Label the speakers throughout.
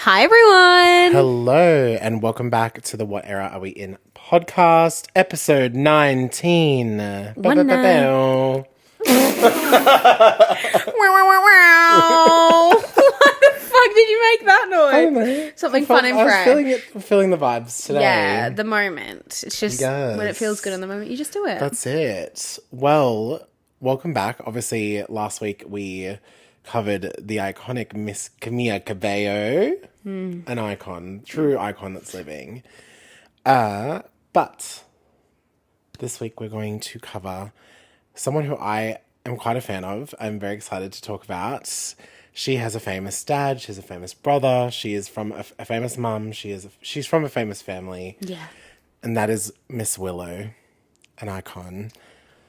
Speaker 1: Hi, everyone.
Speaker 2: Hello, and welcome back to the What Era Are We In podcast, episode 19.
Speaker 1: Wow. What the fuck did you make that noise?
Speaker 2: I don't know.
Speaker 1: Something fun and fresh.
Speaker 2: I was feeling the vibes today.
Speaker 1: Yeah, the moment. It's just when it feels good in the moment, you just do it.
Speaker 2: That's it. Well, welcome back. Obviously, last week we covered the iconic Miss Camila Cabello. An icon, true icon that's living. But this week we're going to cover someone who I am quite a fan of. I'm very excited to talk about. She has a famous dad. She has a famous brother. She is from a famous mum. She's from a famous family.
Speaker 1: Yeah.
Speaker 2: And that is Miss Willow, an icon.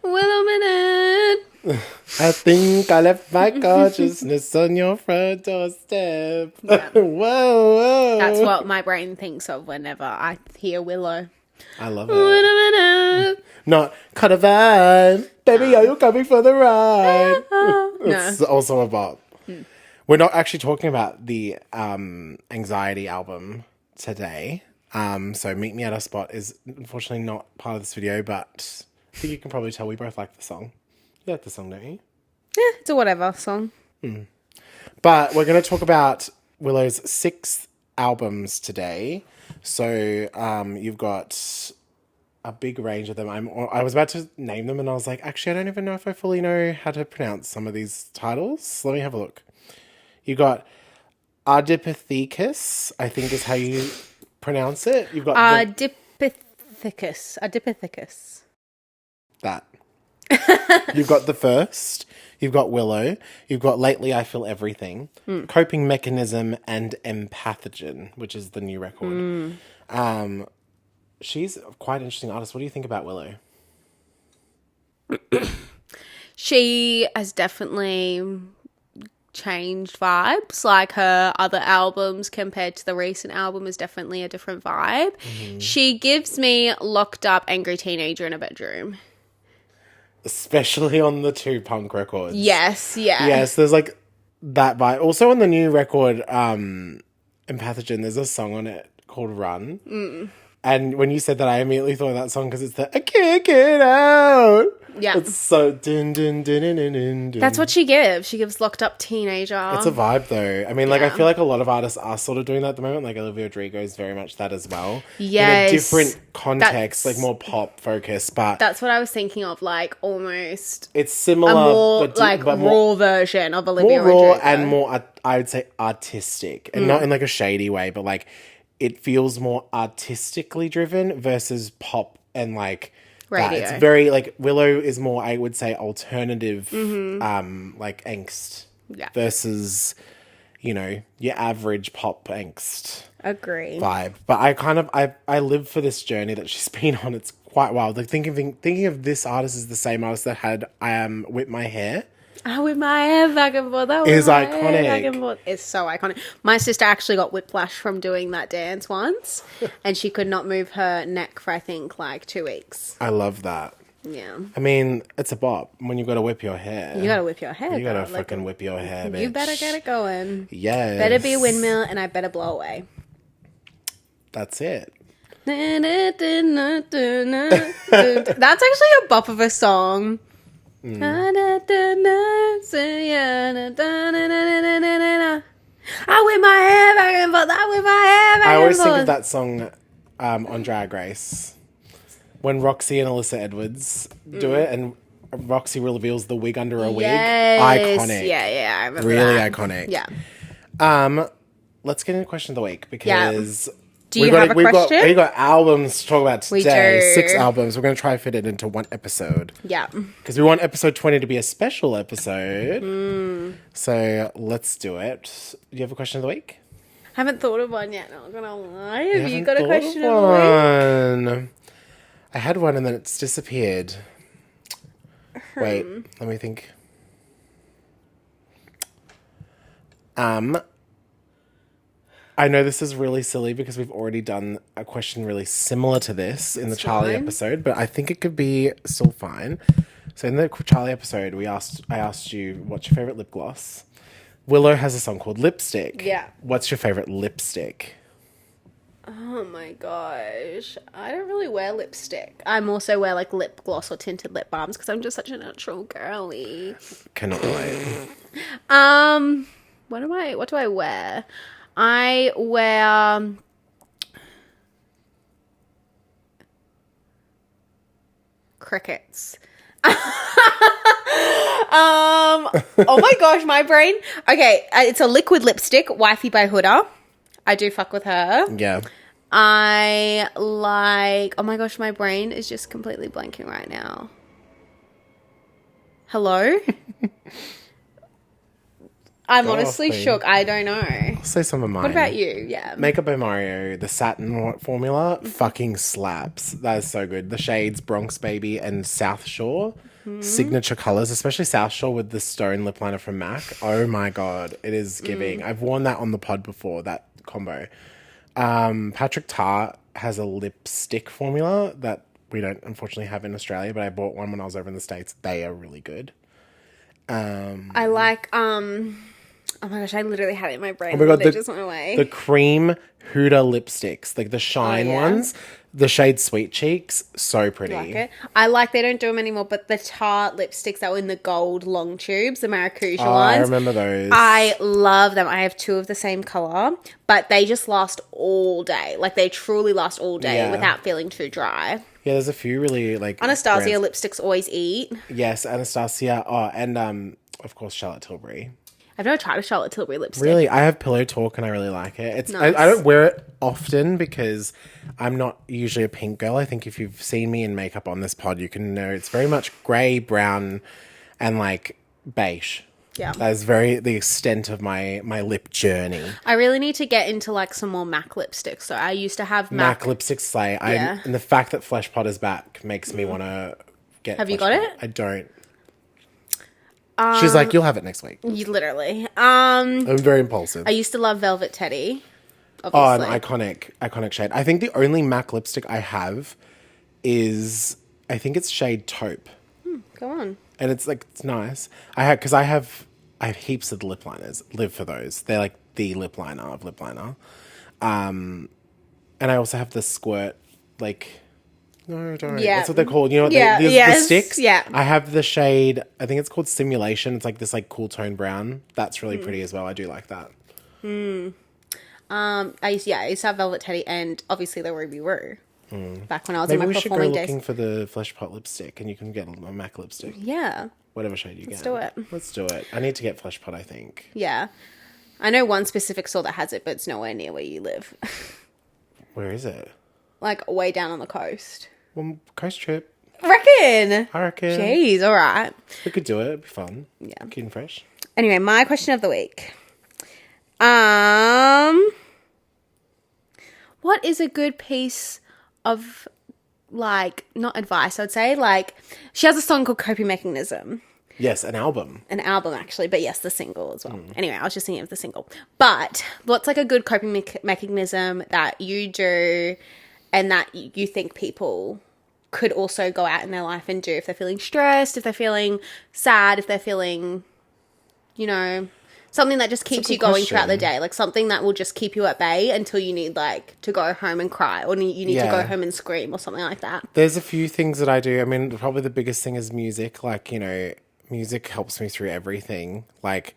Speaker 1: Willow minute.
Speaker 2: I think I left my consciousness on your front doorstep.
Speaker 1: Yeah.
Speaker 2: Whoa.
Speaker 1: That's what my brain thinks of whenever I hear Willow.
Speaker 2: I love it.
Speaker 1: Willow minute.
Speaker 2: Not cut a van. Baby, are you coming for the ride? It's
Speaker 1: No.
Speaker 2: also a bop. We're not actually talking about the Anxiety album today. So Meet Me at a Spot is unfortunately not part of this video, but I think you can probably tell we both like the song. You like the song, don't you?
Speaker 1: Yeah, it's a whatever song.
Speaker 2: But we're going to talk about Willow's 6 albums today. So you've got a big range of them. I was about to name them and I was like, actually, I don't even know if I fully know how to pronounce some of these titles. Let me have a look. You got Adipithecus, I think is how you pronounce it. You've got
Speaker 1: Adipithecus. Adipithecus.
Speaker 2: that. You've got The First. You've got Willow. You've got Lately I Feel Everything. Coping Mechanism and Empathogen, which is the new record. She's quite an interesting artist. What do you think about Willow?
Speaker 1: She has definitely changed vibes. Like her other albums compared to the recent album is definitely a different vibe. She gives me locked up angry teenager in a bedroom.
Speaker 2: Especially on the 2 punk records.
Speaker 1: Yes, yeah.
Speaker 2: Yes, there's like that vibe. Also on the new record, Empathogen, there's a song on it called Run. And when you said that, I immediately thought of that song because it's the I can't get out.
Speaker 1: Yeah.
Speaker 2: It's so dun dun dun dun dun dun.
Speaker 1: That's what she gives. She gives locked up teenager.
Speaker 2: It's a vibe though. I mean, like, I feel like a lot of artists are sort of doing that at the moment. Like, Olivia Rodrigo is very much that as well.
Speaker 1: Yes.
Speaker 2: In a different context, like more pop focus, but
Speaker 1: That's what I was thinking of, like almost
Speaker 2: it's similar.
Speaker 1: a more
Speaker 2: but
Speaker 1: raw
Speaker 2: more,
Speaker 1: version of Olivia
Speaker 2: more raw
Speaker 1: Rodrigo.
Speaker 2: and more, I would say, artistic. And not in like a shady way, but like it feels more artistically driven versus pop and like that.
Speaker 1: Radio.
Speaker 2: It's very like Willow is more, I would say, alternative like angst versus, you know, your average pop angst
Speaker 1: Agree.
Speaker 2: vibe. But I live for this journey that she's been on. It's quite wild. Like thinking of this artist as the same artist that had Whip My Hair.
Speaker 1: With my hair back and forth.
Speaker 2: Is iconic.
Speaker 1: Back and forth. It's so iconic. My sister actually got whiplash from doing that dance once, and she could not move her neck for I think like 2 weeks.
Speaker 2: I love that.
Speaker 1: Yeah.
Speaker 2: I mean, it's a bop when you got to whip your hair.
Speaker 1: You gotta whip your hair.
Speaker 2: You gotta
Speaker 1: girl.
Speaker 2: fucking whip your hair, bitch.
Speaker 1: You better get it going.
Speaker 2: Yes.
Speaker 1: Better be a windmill, and I better blow away.
Speaker 2: That's it.
Speaker 1: That's actually a bop of a song. I whip my hair back and forth. I whip my hair back and forth.
Speaker 2: I always think of that song on Drag Race when Roxy and Alyssa Edwards do it, and Roxy reveals the wig under a wig. Iconic.
Speaker 1: Yeah, I remember
Speaker 2: Really
Speaker 1: that.
Speaker 2: iconic.
Speaker 1: Yeah.
Speaker 2: Let's get into question of the week because
Speaker 1: Do you have a question?
Speaker 2: We've got albums to talk about
Speaker 1: We
Speaker 2: today.
Speaker 1: do.
Speaker 2: 6 albums. We're going to try to fit it into one episode.
Speaker 1: Yeah.
Speaker 2: Because we want episode 20 to be a special episode. So let's do it. Do you have a question of the week?
Speaker 1: Haven't thought of one yet, not gonna lie. Have you
Speaker 2: haven't
Speaker 1: got a
Speaker 2: thought
Speaker 1: question
Speaker 2: of
Speaker 1: of the week?
Speaker 2: one. I had one and then it's disappeared. Wait, let me think. I know this is really silly because we've already done a question really similar to this in the Charlie episode, but I think it could be still fine. So in the Charlie episode, I asked you, what's your favorite lip gloss? Willow has a song called Lipstick.
Speaker 1: Yeah.
Speaker 2: What's your favorite lipstick?
Speaker 1: Oh my gosh. I don't really wear lipstick. I'm also wear like lip gloss or tinted lip balms because I'm just such a natural girly.
Speaker 2: Cannot relate.
Speaker 1: What do I wear? I wear crickets. Oh my gosh, my brain. Okay, it's a liquid lipstick, Wifey by Huda. I do fuck with her.
Speaker 2: Yeah.
Speaker 1: I like, oh my gosh, my brain is just completely blanking right now. Hello? I'm honestly shook. I don't know.
Speaker 2: I'll say some of mine.
Speaker 1: What about you? Yeah.
Speaker 2: Makeup by Mario, the satin formula, fucking slaps. That is so good. The shades Bronx Baby and South Shore. Signature colours, especially South Shore with the stone lip liner from MAC. Oh my God. It is giving. I've worn that on the pod before, that combo. Patrick Tart has a lipstick formula that we don't unfortunately have in Australia, but I bought one when I was over in the States. They are really good.
Speaker 1: I like, oh my gosh, I literally had it in my brain.
Speaker 2: Oh my God,
Speaker 1: they just went away.
Speaker 2: the cream Huda lipsticks, like the shine ones, the shade Sweet Cheeks, so pretty.
Speaker 1: Like it. I like, they don't do them anymore, but the Tarte lipsticks that were in the gold long tubes, the Maracuja ones.
Speaker 2: I remember those.
Speaker 1: I love them. I have two of the same colour, but they just last all day. Like, they truly last all day without feeling too dry.
Speaker 2: Yeah, there's a few really, like...
Speaker 1: Anastasia lipsticks always eat.
Speaker 2: Yes, Anastasia. Oh, and, of course, Charlotte Tilbury.
Speaker 1: I've never tried a Charlotte Tilbury lipstick.
Speaker 2: Really? I have Pillow Talk and I really like it. It's
Speaker 1: Nice.
Speaker 2: I don't wear it often because I'm not usually a pink girl. I think if you've seen me in makeup on this pod, you can know it's very much grey, brown, and, like, beige.
Speaker 1: Yeah.
Speaker 2: That is very the extent of my lip journey.
Speaker 1: I really need to get into, like, some more MAC lipsticks. So I used to have
Speaker 2: MAC lipstick slay.
Speaker 1: Yeah.
Speaker 2: And the fact that Flesh Pot is back makes me want to get
Speaker 1: Have you
Speaker 2: Flesh
Speaker 1: got
Speaker 2: Pot.
Speaker 1: it?
Speaker 2: I don't. She's like, you'll have it next week.
Speaker 1: Literally.
Speaker 2: I'm very impulsive.
Speaker 1: I used to love Velvet Teddy.
Speaker 2: Oh,
Speaker 1: Obviously.
Speaker 2: an iconic shade. I think the only MAC lipstick I have is, I think it's shade Taupe.
Speaker 1: Go on.
Speaker 2: And it's like, it's nice. I have heaps of lip liners. Live for those. They're like the lip liner of lip liner. And I also have the squirt, like, no, don't.
Speaker 1: Yeah.
Speaker 2: That's what they're called. You know what?
Speaker 1: Yeah,
Speaker 2: The sticks.
Speaker 1: yeah.
Speaker 2: I have the shade, I think it's called Simulation. It's like this like cool tone brown. That's really pretty as well. I do like that.
Speaker 1: I used to have Velvet Teddy and obviously the Ruby Roo. Back when I was
Speaker 2: Maybe
Speaker 1: in
Speaker 2: we
Speaker 1: my
Speaker 2: should go
Speaker 1: performing
Speaker 2: looking
Speaker 1: days.
Speaker 2: for the Flesh Pot lipstick and you can get a MAC lipstick.
Speaker 1: Yeah.
Speaker 2: Whatever shade you get.
Speaker 1: Let's do it.
Speaker 2: Let's do it. I need to get Flesh Pot, I think.
Speaker 1: Yeah. I know one specific store that has it, but it's nowhere near where you live.
Speaker 2: Where is it?
Speaker 1: Like way down on the coast.
Speaker 2: Well, coast trip.
Speaker 1: Reckon.
Speaker 2: I reckon.
Speaker 1: Jeez, all right.
Speaker 2: We could do it. It'd be fun.
Speaker 1: Yeah.
Speaker 2: Cute and fresh.
Speaker 1: Anyway, my question of the week. What is a good piece of, like, not advice, I'd say, like, she has a song called Coping Mechanism.
Speaker 2: Yes, an album.
Speaker 1: An album, actually, but yes, the single as well. Anyway, I was just thinking of the single. But what's, like, a good coping mechanism that you do and that you think people could also go out in their life and do if they're feeling stressed, if they're feeling sad, if they're feeling, you know, something that just keeps you going throughout the day, like something that will just keep you at bay until you need, like, to go home and cry or you need to go home and scream or something like that.
Speaker 2: There's a few things that I do. I mean, probably the biggest thing is music. Like, you know, music helps me through everything. Like,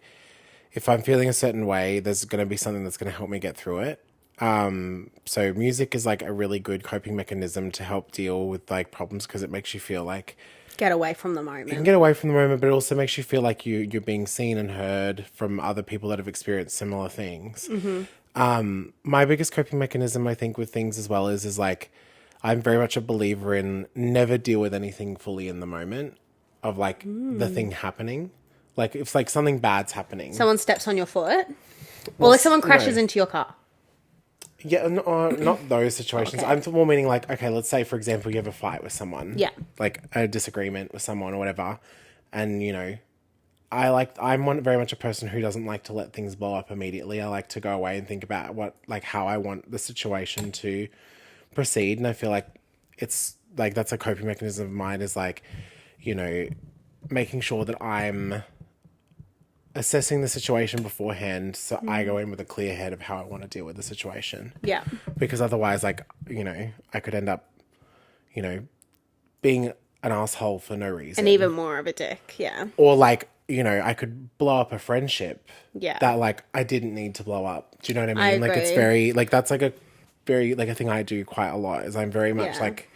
Speaker 2: if I'm feeling a certain way, there's going to be something that's going to help me get through it. So music is like a really good coping mechanism to help deal with like problems because it makes you feel like
Speaker 1: Get away from the moment.
Speaker 2: you can get away from the moment, but it also makes you feel like you're being seen and heard from other people that have experienced similar things. My biggest coping mechanism, I think, with things as well is like I'm very much a believer in never deal with anything fully in the moment of like the thing happening. Like if like something bad's happening,
Speaker 1: Someone steps on your foot, or like someone crashes into your car.
Speaker 2: Yeah, not those situations.
Speaker 1: Okay.
Speaker 2: I'm more meaning like, okay, let's say, for example, you have a fight with someone.
Speaker 1: Yeah.
Speaker 2: Like a disagreement with someone or whatever. And, you know, I'm very much a person who doesn't like to let things blow up immediately. I like to go away and think about how I want the situation to proceed. And I feel like it's like, that's a coping mechanism of mine is like, you know, making sure that I'm assessing the situation beforehand, so I go in with a clear head of how I want to deal with the situation.
Speaker 1: Yeah.
Speaker 2: Because otherwise, like, you know, I could end up, you know, being an asshole for no reason.
Speaker 1: And even more of a dick, yeah.
Speaker 2: Or like, you know, I could blow up a friendship.
Speaker 1: Yeah.
Speaker 2: That like I didn't need to blow up. Do you know what I mean?
Speaker 1: I
Speaker 2: Like it's
Speaker 1: agree.
Speaker 2: very like that's like a very like a thing I do quite a lot is I'm very much
Speaker 1: Yeah.
Speaker 2: like,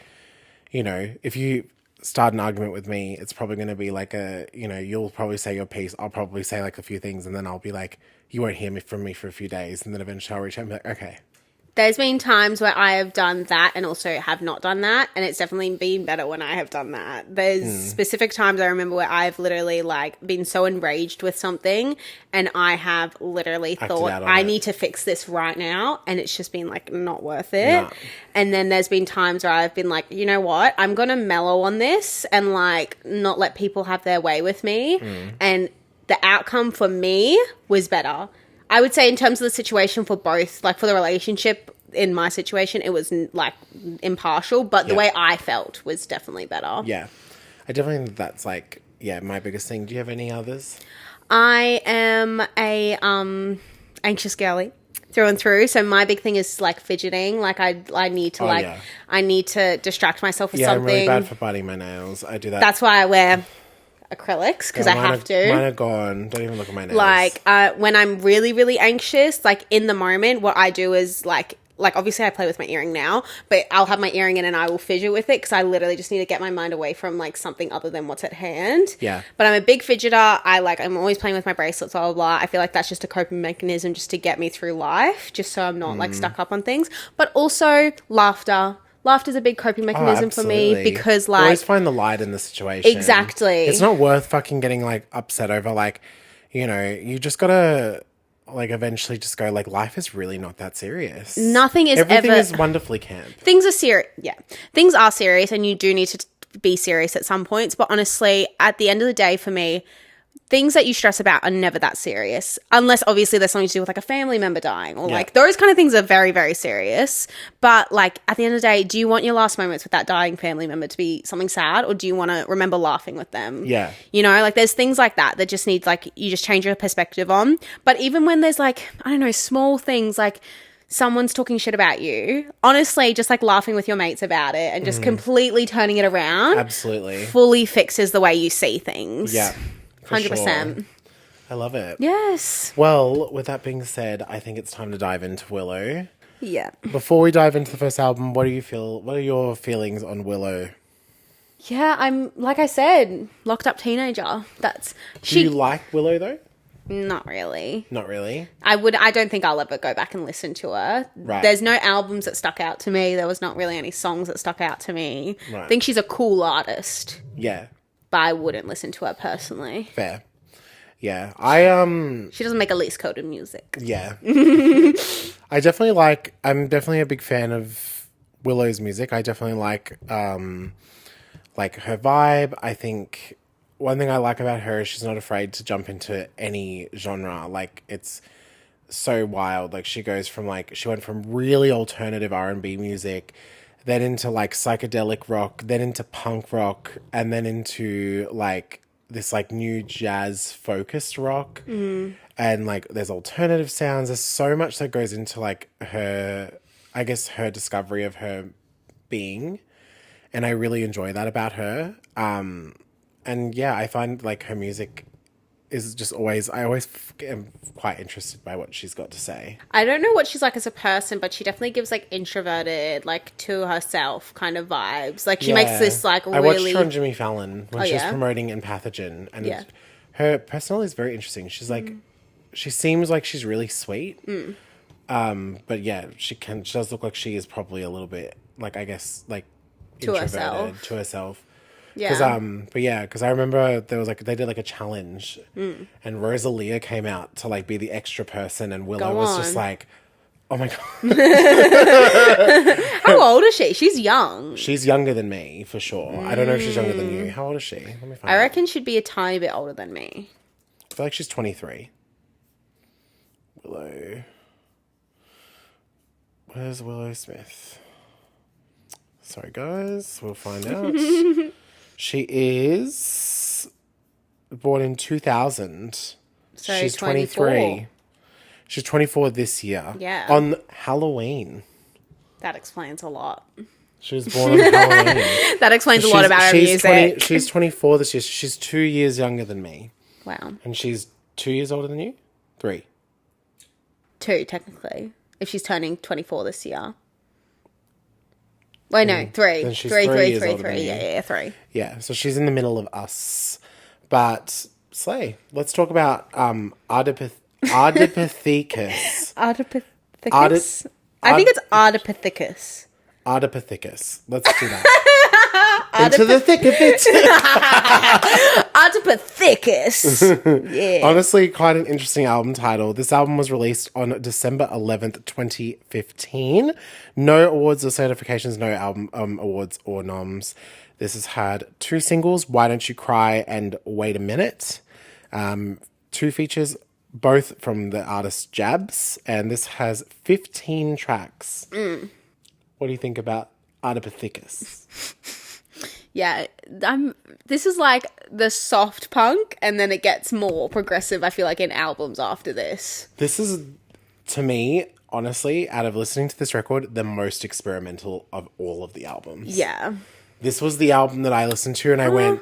Speaker 2: you know, if you start an argument with me, it's probably going to be like a, you know, you'll probably say your piece. I'll probably say like a few things and then I'll be like, you won't hear from me for a few days. And then eventually I'll reach out and be like, okay.
Speaker 1: There's been times where I have done that and also have not done that, and it's definitely been better when I have done that. There's specific times I remember where I've literally like been so enraged with something and I have literally thought I need to fix this right now, and it's just been like not worth it.
Speaker 2: No.
Speaker 1: And then there's been times where I've been like, you know what, I'm gonna mellow on this and like not let people have their way with me, and the outcome for me was better. I would say in terms of the situation for both, like for the relationship, in my situation, it was like impartial, but the way I felt was definitely better.
Speaker 2: Yeah. I definitely think that's like, yeah, my biggest thing. Do you have any others?
Speaker 1: I am a anxious girly through and through. So my big thing is like fidgeting. Like I need to I need to distract myself with something.
Speaker 2: I'm really bad for biting my nails. I do that.
Speaker 1: That's why I wear acrylics, because I have to.
Speaker 2: Mine are gone. Don't even look at my nails.
Speaker 1: Like when I'm really, really anxious, like in the moment, what I do is like obviously I play with my earring now, but I'll have my earring in and I will fidget with it because I literally just need to get my mind away from like something other than what's at hand.
Speaker 2: Yeah.
Speaker 1: But I'm a big fidgeter. I'm always playing with my bracelets, blah, blah, blah. I feel like that's just a coping mechanism just to get me through life, just so I'm not like stuck up on things. But also laughter. Laughter's a big coping mechanism for me because like...
Speaker 2: always find the light in the situation.
Speaker 1: Exactly.
Speaker 2: It's not worth fucking getting like upset over like, you know, you just gotta like eventually just go like life is really not that serious. Everything is wonderfully camp.
Speaker 1: Things are serious. Yeah. Things are serious and you do need to be serious at some points. But honestly, at the end of the day for me, things that you stress about are never that serious. Unless obviously there's something to do with like a family member dying or like those kind of things are very, very serious. But like at the end of the day, do you want your last moments with that dying family member to be something sad, or do you want to remember laughing with them?
Speaker 2: Yeah.
Speaker 1: You know, like there's things like that just need like you just change your perspective on. But even when there's like, I don't know, small things like someone's talking shit about you, honestly, just like laughing with your mates about it and just completely turning it around.
Speaker 2: Absolutely.
Speaker 1: Fully fixes the way you see things.
Speaker 2: Yeah.
Speaker 1: 100%.
Speaker 2: Sure. I love it.
Speaker 1: Yes.
Speaker 2: Well, with that being said, I think it's time to dive into Willow.
Speaker 1: Yeah.
Speaker 2: Before we dive into the first album, what are your feelings on Willow?
Speaker 1: Yeah, I'm, like I said, locked up teenager.
Speaker 2: Do you like Willow though?
Speaker 1: Not really.
Speaker 2: Not really?
Speaker 1: I don't think I'll ever go back and listen to her.
Speaker 2: Right.
Speaker 1: There's no albums that stuck out to me. There was not really any songs that stuck out to me.
Speaker 2: Right.
Speaker 1: I think she's a cool artist,
Speaker 2: Yeah.
Speaker 1: but I wouldn't listen to her personally.
Speaker 2: Fair. Yeah.
Speaker 1: She doesn't make elite coded music.
Speaker 2: Yeah. I'm definitely a big fan of Willow's music. I definitely like her vibe. I think one thing I like about her is she's not afraid to jump into any genre. Like it's so wild. Like she went from really alternative R&B music, then into like psychedelic rock, then into punk rock, and then into like this like new jazz focused rock. And like there's alternative sounds. There's so much that goes into like her discovery of her being, and I really enjoy that about her. And yeah, I find like her music is just I always am quite interested by what she's got to say.
Speaker 1: I don't know what she's like as a person, but she definitely gives like introverted, like to herself kind of vibes. Like she makes this like really...
Speaker 2: I watched her on Jimmy Fallon when she was promoting Empathogen, and her personality is very interesting. She's like, she seems like she's really sweet. But yeah, she does look like she is probably a little bit like, I guess, like introverted to herself.
Speaker 1: Yeah.
Speaker 2: Because I remember they did like a challenge, and Rosalia came out to like be the extra person, and Willow was just like, oh my god.
Speaker 1: How old is she? She's young.
Speaker 2: She's younger than me for sure. I don't know if she's younger than you. How old is she? Let me find
Speaker 1: I
Speaker 2: out.
Speaker 1: reckon she'd be a tiny bit older than me.
Speaker 2: I feel like she's 23. Willow. Where's Willow Smith? Sorry guys, we'll find out. She is born in 2000.
Speaker 1: So
Speaker 2: She's
Speaker 1: 24.
Speaker 2: 23. She's 24 this year.
Speaker 1: Yeah.
Speaker 2: On Halloween.
Speaker 1: That explains a lot.
Speaker 2: She was born on Halloween.
Speaker 1: That explains a lot about her music.
Speaker 2: She's 24 this year. She's 2 years younger than me.
Speaker 1: Wow.
Speaker 2: And she's 2 years older than you? 3.
Speaker 1: 2, technically. If she's turning 24 this year. Wait, no, 3.
Speaker 2: Then she's
Speaker 1: 3.
Speaker 2: three.
Speaker 1: 3.
Speaker 2: Yeah, so she's in the middle of us. But, Slay, let's talk about Ardipithecus.
Speaker 1: Ardipithecus? I think it's Ardipithecus.
Speaker 2: Ardipithecus. Let's do that. Into the thick of it.
Speaker 1: Ardipithecus. Yeah.
Speaker 2: Honestly, quite an interesting album title. This album was released on December 11th, 2015. No awards or certifications, no album awards or noms. This has had 2 singles, Why Don't You Cry and Wait a Minute. 2 features, both from the artist Jabs. And this has 15 tracks. What do you think about Ardipithecus?
Speaker 1: Yeah, this is like the soft punk, and then it gets more progressive, I feel like, in albums after this.
Speaker 2: This is, to me, honestly, out of listening to this record, the most experimental of all of the albums.
Speaker 1: Yeah.
Speaker 2: This was the album that I listened to, and I went,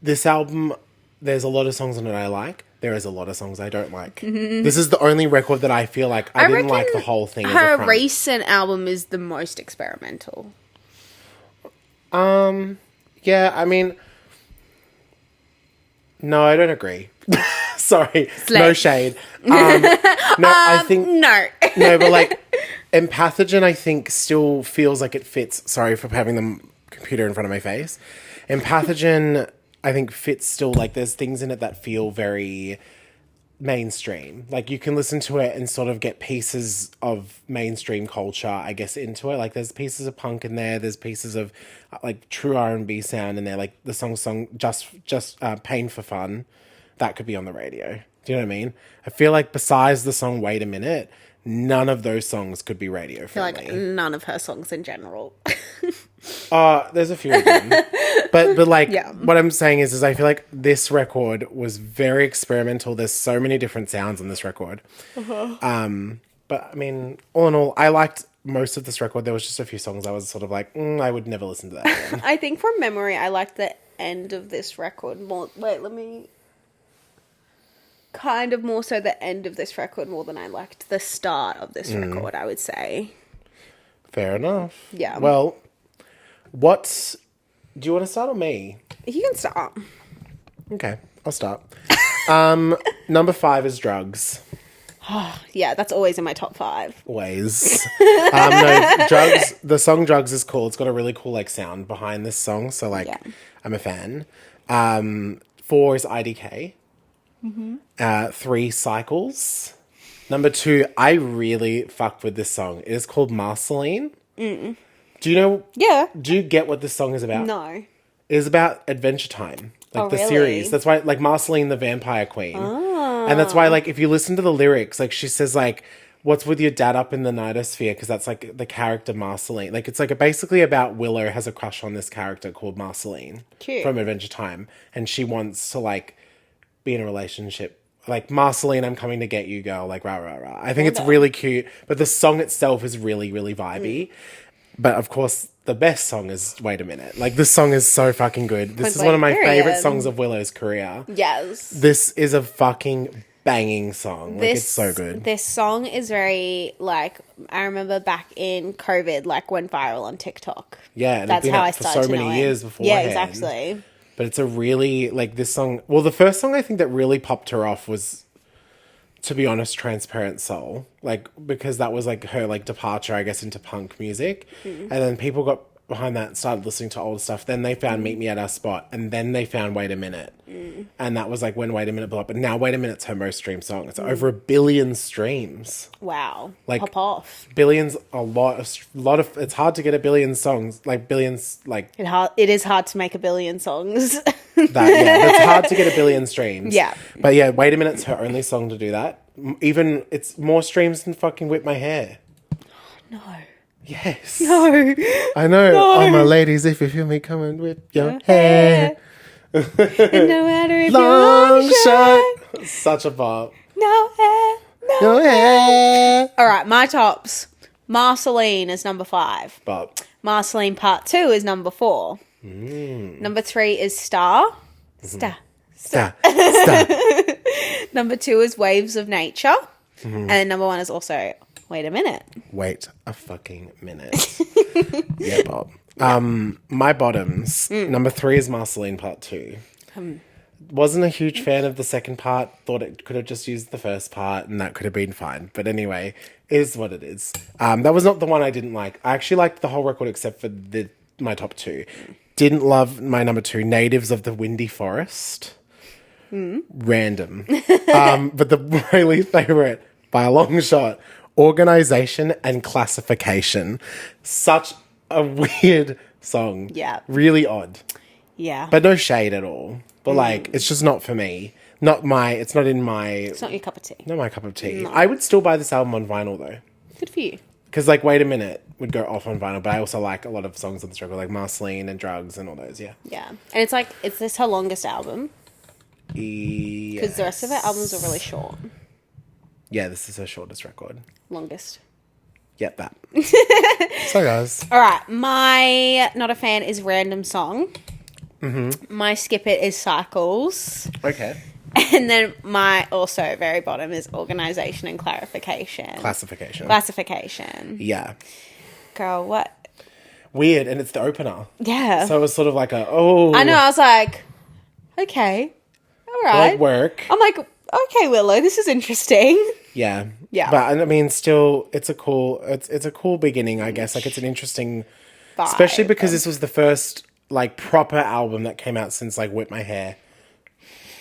Speaker 2: this album, there's a lot of songs on it I like. There is a lot of songs I don't like. Mm-hmm. This is the only record that I feel like I didn't like the whole thing.
Speaker 1: Her recent album is the most experimental.
Speaker 2: Yeah, I mean, no, I don't agree. Sorry, no shade. I think
Speaker 1: no,
Speaker 2: but like, Empathogen, I think still feels like it fits. Sorry for having the computer in front of my face. Empathogen, I think fits still. Like, there's things in it that feel very mainstream. Like, you can listen to it and sort of get pieces of mainstream culture, I guess, into it. Like, there's pieces of punk in there. There's pieces of like true R&B sound in there. Like the song just Pain for Fun, that could be on the radio. Do you know what I mean? I feel like besides the song Wait a Minute, none of those songs could be radio friendly.
Speaker 1: I feel like none of her songs in general.
Speaker 2: There's a few of them. But like, what I'm saying is I feel like this record was very experimental. There's so many different sounds on this record. But I mean, all in all, I liked most of this record. There was just a few songs I was sort of like, I would never listen to that again.
Speaker 1: I think from memory, I liked the end of this record more. Wait, let me... Kind of more so the end of this record more than I liked the start of this record, I would say.
Speaker 2: Fair enough.
Speaker 1: Yeah.
Speaker 2: Well, do you want to start or me?
Speaker 1: You can start.
Speaker 2: Okay, I'll start. Number 5 is Drugs.
Speaker 1: Yeah, that's always in my top 5.
Speaker 2: Always. No, Drugs, the song Drugs is cool. It's got a really cool like sound behind this song. So like, I'm a fan. 4 is IDK. 3, Cycles. Number 2, I really fucked with this song. It is called Marceline. Do you know? Yeah. Do you get what this song is about?
Speaker 1: No.
Speaker 2: It is about Adventure Time. Like the series. That's why, like, Marceline the Vampire Queen. Oh. And that's why, like, if you listen to the lyrics, like, she says, like, what's with your dad up in the nightosphere? Because that's, like, the character Marceline. Like, it's, like, basically about Willow has a crush on this character called Marceline.
Speaker 1: Cute.
Speaker 2: From Adventure Time. And she wants to, like, be in a relationship. Like, Marceline, I'm coming to get you, girl. Like, rah, rah, rah. I think it's really cute. But the song itself is really, really vibey. But, of course, the best song is Wait a Minute. Like, this song is so fucking good. This is one of my favorite songs of Willow's career.
Speaker 1: Yes.
Speaker 2: This is a fucking banging song. Like, it's so good.
Speaker 1: This song is very, like, I remember back in COVID, like, went viral on TikTok.
Speaker 2: Yeah. And
Speaker 1: that's
Speaker 2: been
Speaker 1: how I
Speaker 2: for
Speaker 1: started
Speaker 2: so many years beforehand.
Speaker 1: Yeah, exactly.
Speaker 2: But it's a really, like, this song... Well, the first song I think that really popped her off was, to be honest, Transparent Soul. Like, because that was, like, her, like, departure, I guess, into punk music. And then people got behind that and started listening to old stuff. Then they found Meet Me at Our Spot. And then they found Wait a Minute. And that was, like, when Wait a Minute blew up. But now Wait a Minute's her most streamed song. It's over 1 billion streams.
Speaker 1: Wow.
Speaker 2: Like,
Speaker 1: pop off.
Speaker 2: Billions, a lot of... It's hard to get 1 billion songs. Like, billions, like...
Speaker 1: It is hard to make 1 billion songs.
Speaker 2: It's hard to get 1 billion streams.
Speaker 1: Yeah.
Speaker 2: But yeah, Wait a Minute's her only song to do that. Even, it's more streams than fucking Whip My Hair.
Speaker 1: No.
Speaker 2: Yes.
Speaker 1: No.
Speaker 2: I know. No. Oh, my ladies, if you feel me, come and whip your hair.
Speaker 1: And no matter if
Speaker 2: long
Speaker 1: you're long shot.
Speaker 2: Such a bop.
Speaker 1: No hair, no.
Speaker 2: No hair.
Speaker 1: All right, my tops. Marceline is number 5.
Speaker 2: Bop.
Speaker 1: Marceline Part 2 is number 4. Number 3 is Star. Star.
Speaker 2: Star.
Speaker 1: Number 2 is Waves of Nature. And number 1 is also Wait a Minute.
Speaker 2: Wait a fucking minute. Yeah, Bob. My bottoms. Number 3 is Marceline Part 2. Wasn't a huge fan of the second part. Thought it could have just used the first part and that could have been fine. But anyway, is what it is. That was not the one I didn't like. I actually liked the whole record except for my top 2. Didn't love my number 2, Natives of the Windy Forest. Random. But my least favorite, by a long shot, Organization and Classification. Such a weird song.
Speaker 1: Yeah.
Speaker 2: Really odd.
Speaker 1: Yeah.
Speaker 2: But no shade at all. But like, it's just not for me. It's not
Speaker 1: It's not your cup of tea.
Speaker 2: not my cup of tea.
Speaker 1: No.
Speaker 2: I would still buy this album on vinyl though.
Speaker 1: Good for you.
Speaker 2: Because like, Wait a Minute would go off on vinyl, but I also like a lot of songs on this record, like Marceline and Drugs and all those, yeah.
Speaker 1: Yeah. And it's like, is this her longest album?
Speaker 2: Yes.
Speaker 1: Because the rest of her albums are really short.
Speaker 2: Yeah, this is her shortest record.
Speaker 1: Longest.
Speaker 2: Yep, that. So guys.
Speaker 1: All right. My not a fan is Random Song. My skip it is Cycles.
Speaker 2: Okay.
Speaker 1: And then my also very bottom is Organization and Classification. Classification.
Speaker 2: Yeah.
Speaker 1: Girl, what?
Speaker 2: Weird, and it's the opener.
Speaker 1: Yeah.
Speaker 2: So it was sort of like I
Speaker 1: know, I was like, okay. All right.
Speaker 2: like work.
Speaker 1: I'm like, okay, Willow, this is interesting.
Speaker 2: Yeah.
Speaker 1: Yeah.
Speaker 2: But I mean, still, it's a cool beginning, I guess. Like, it's an interesting,
Speaker 1: Vibe.
Speaker 2: especially because this was the first like proper album that came out since like Whip My Hair.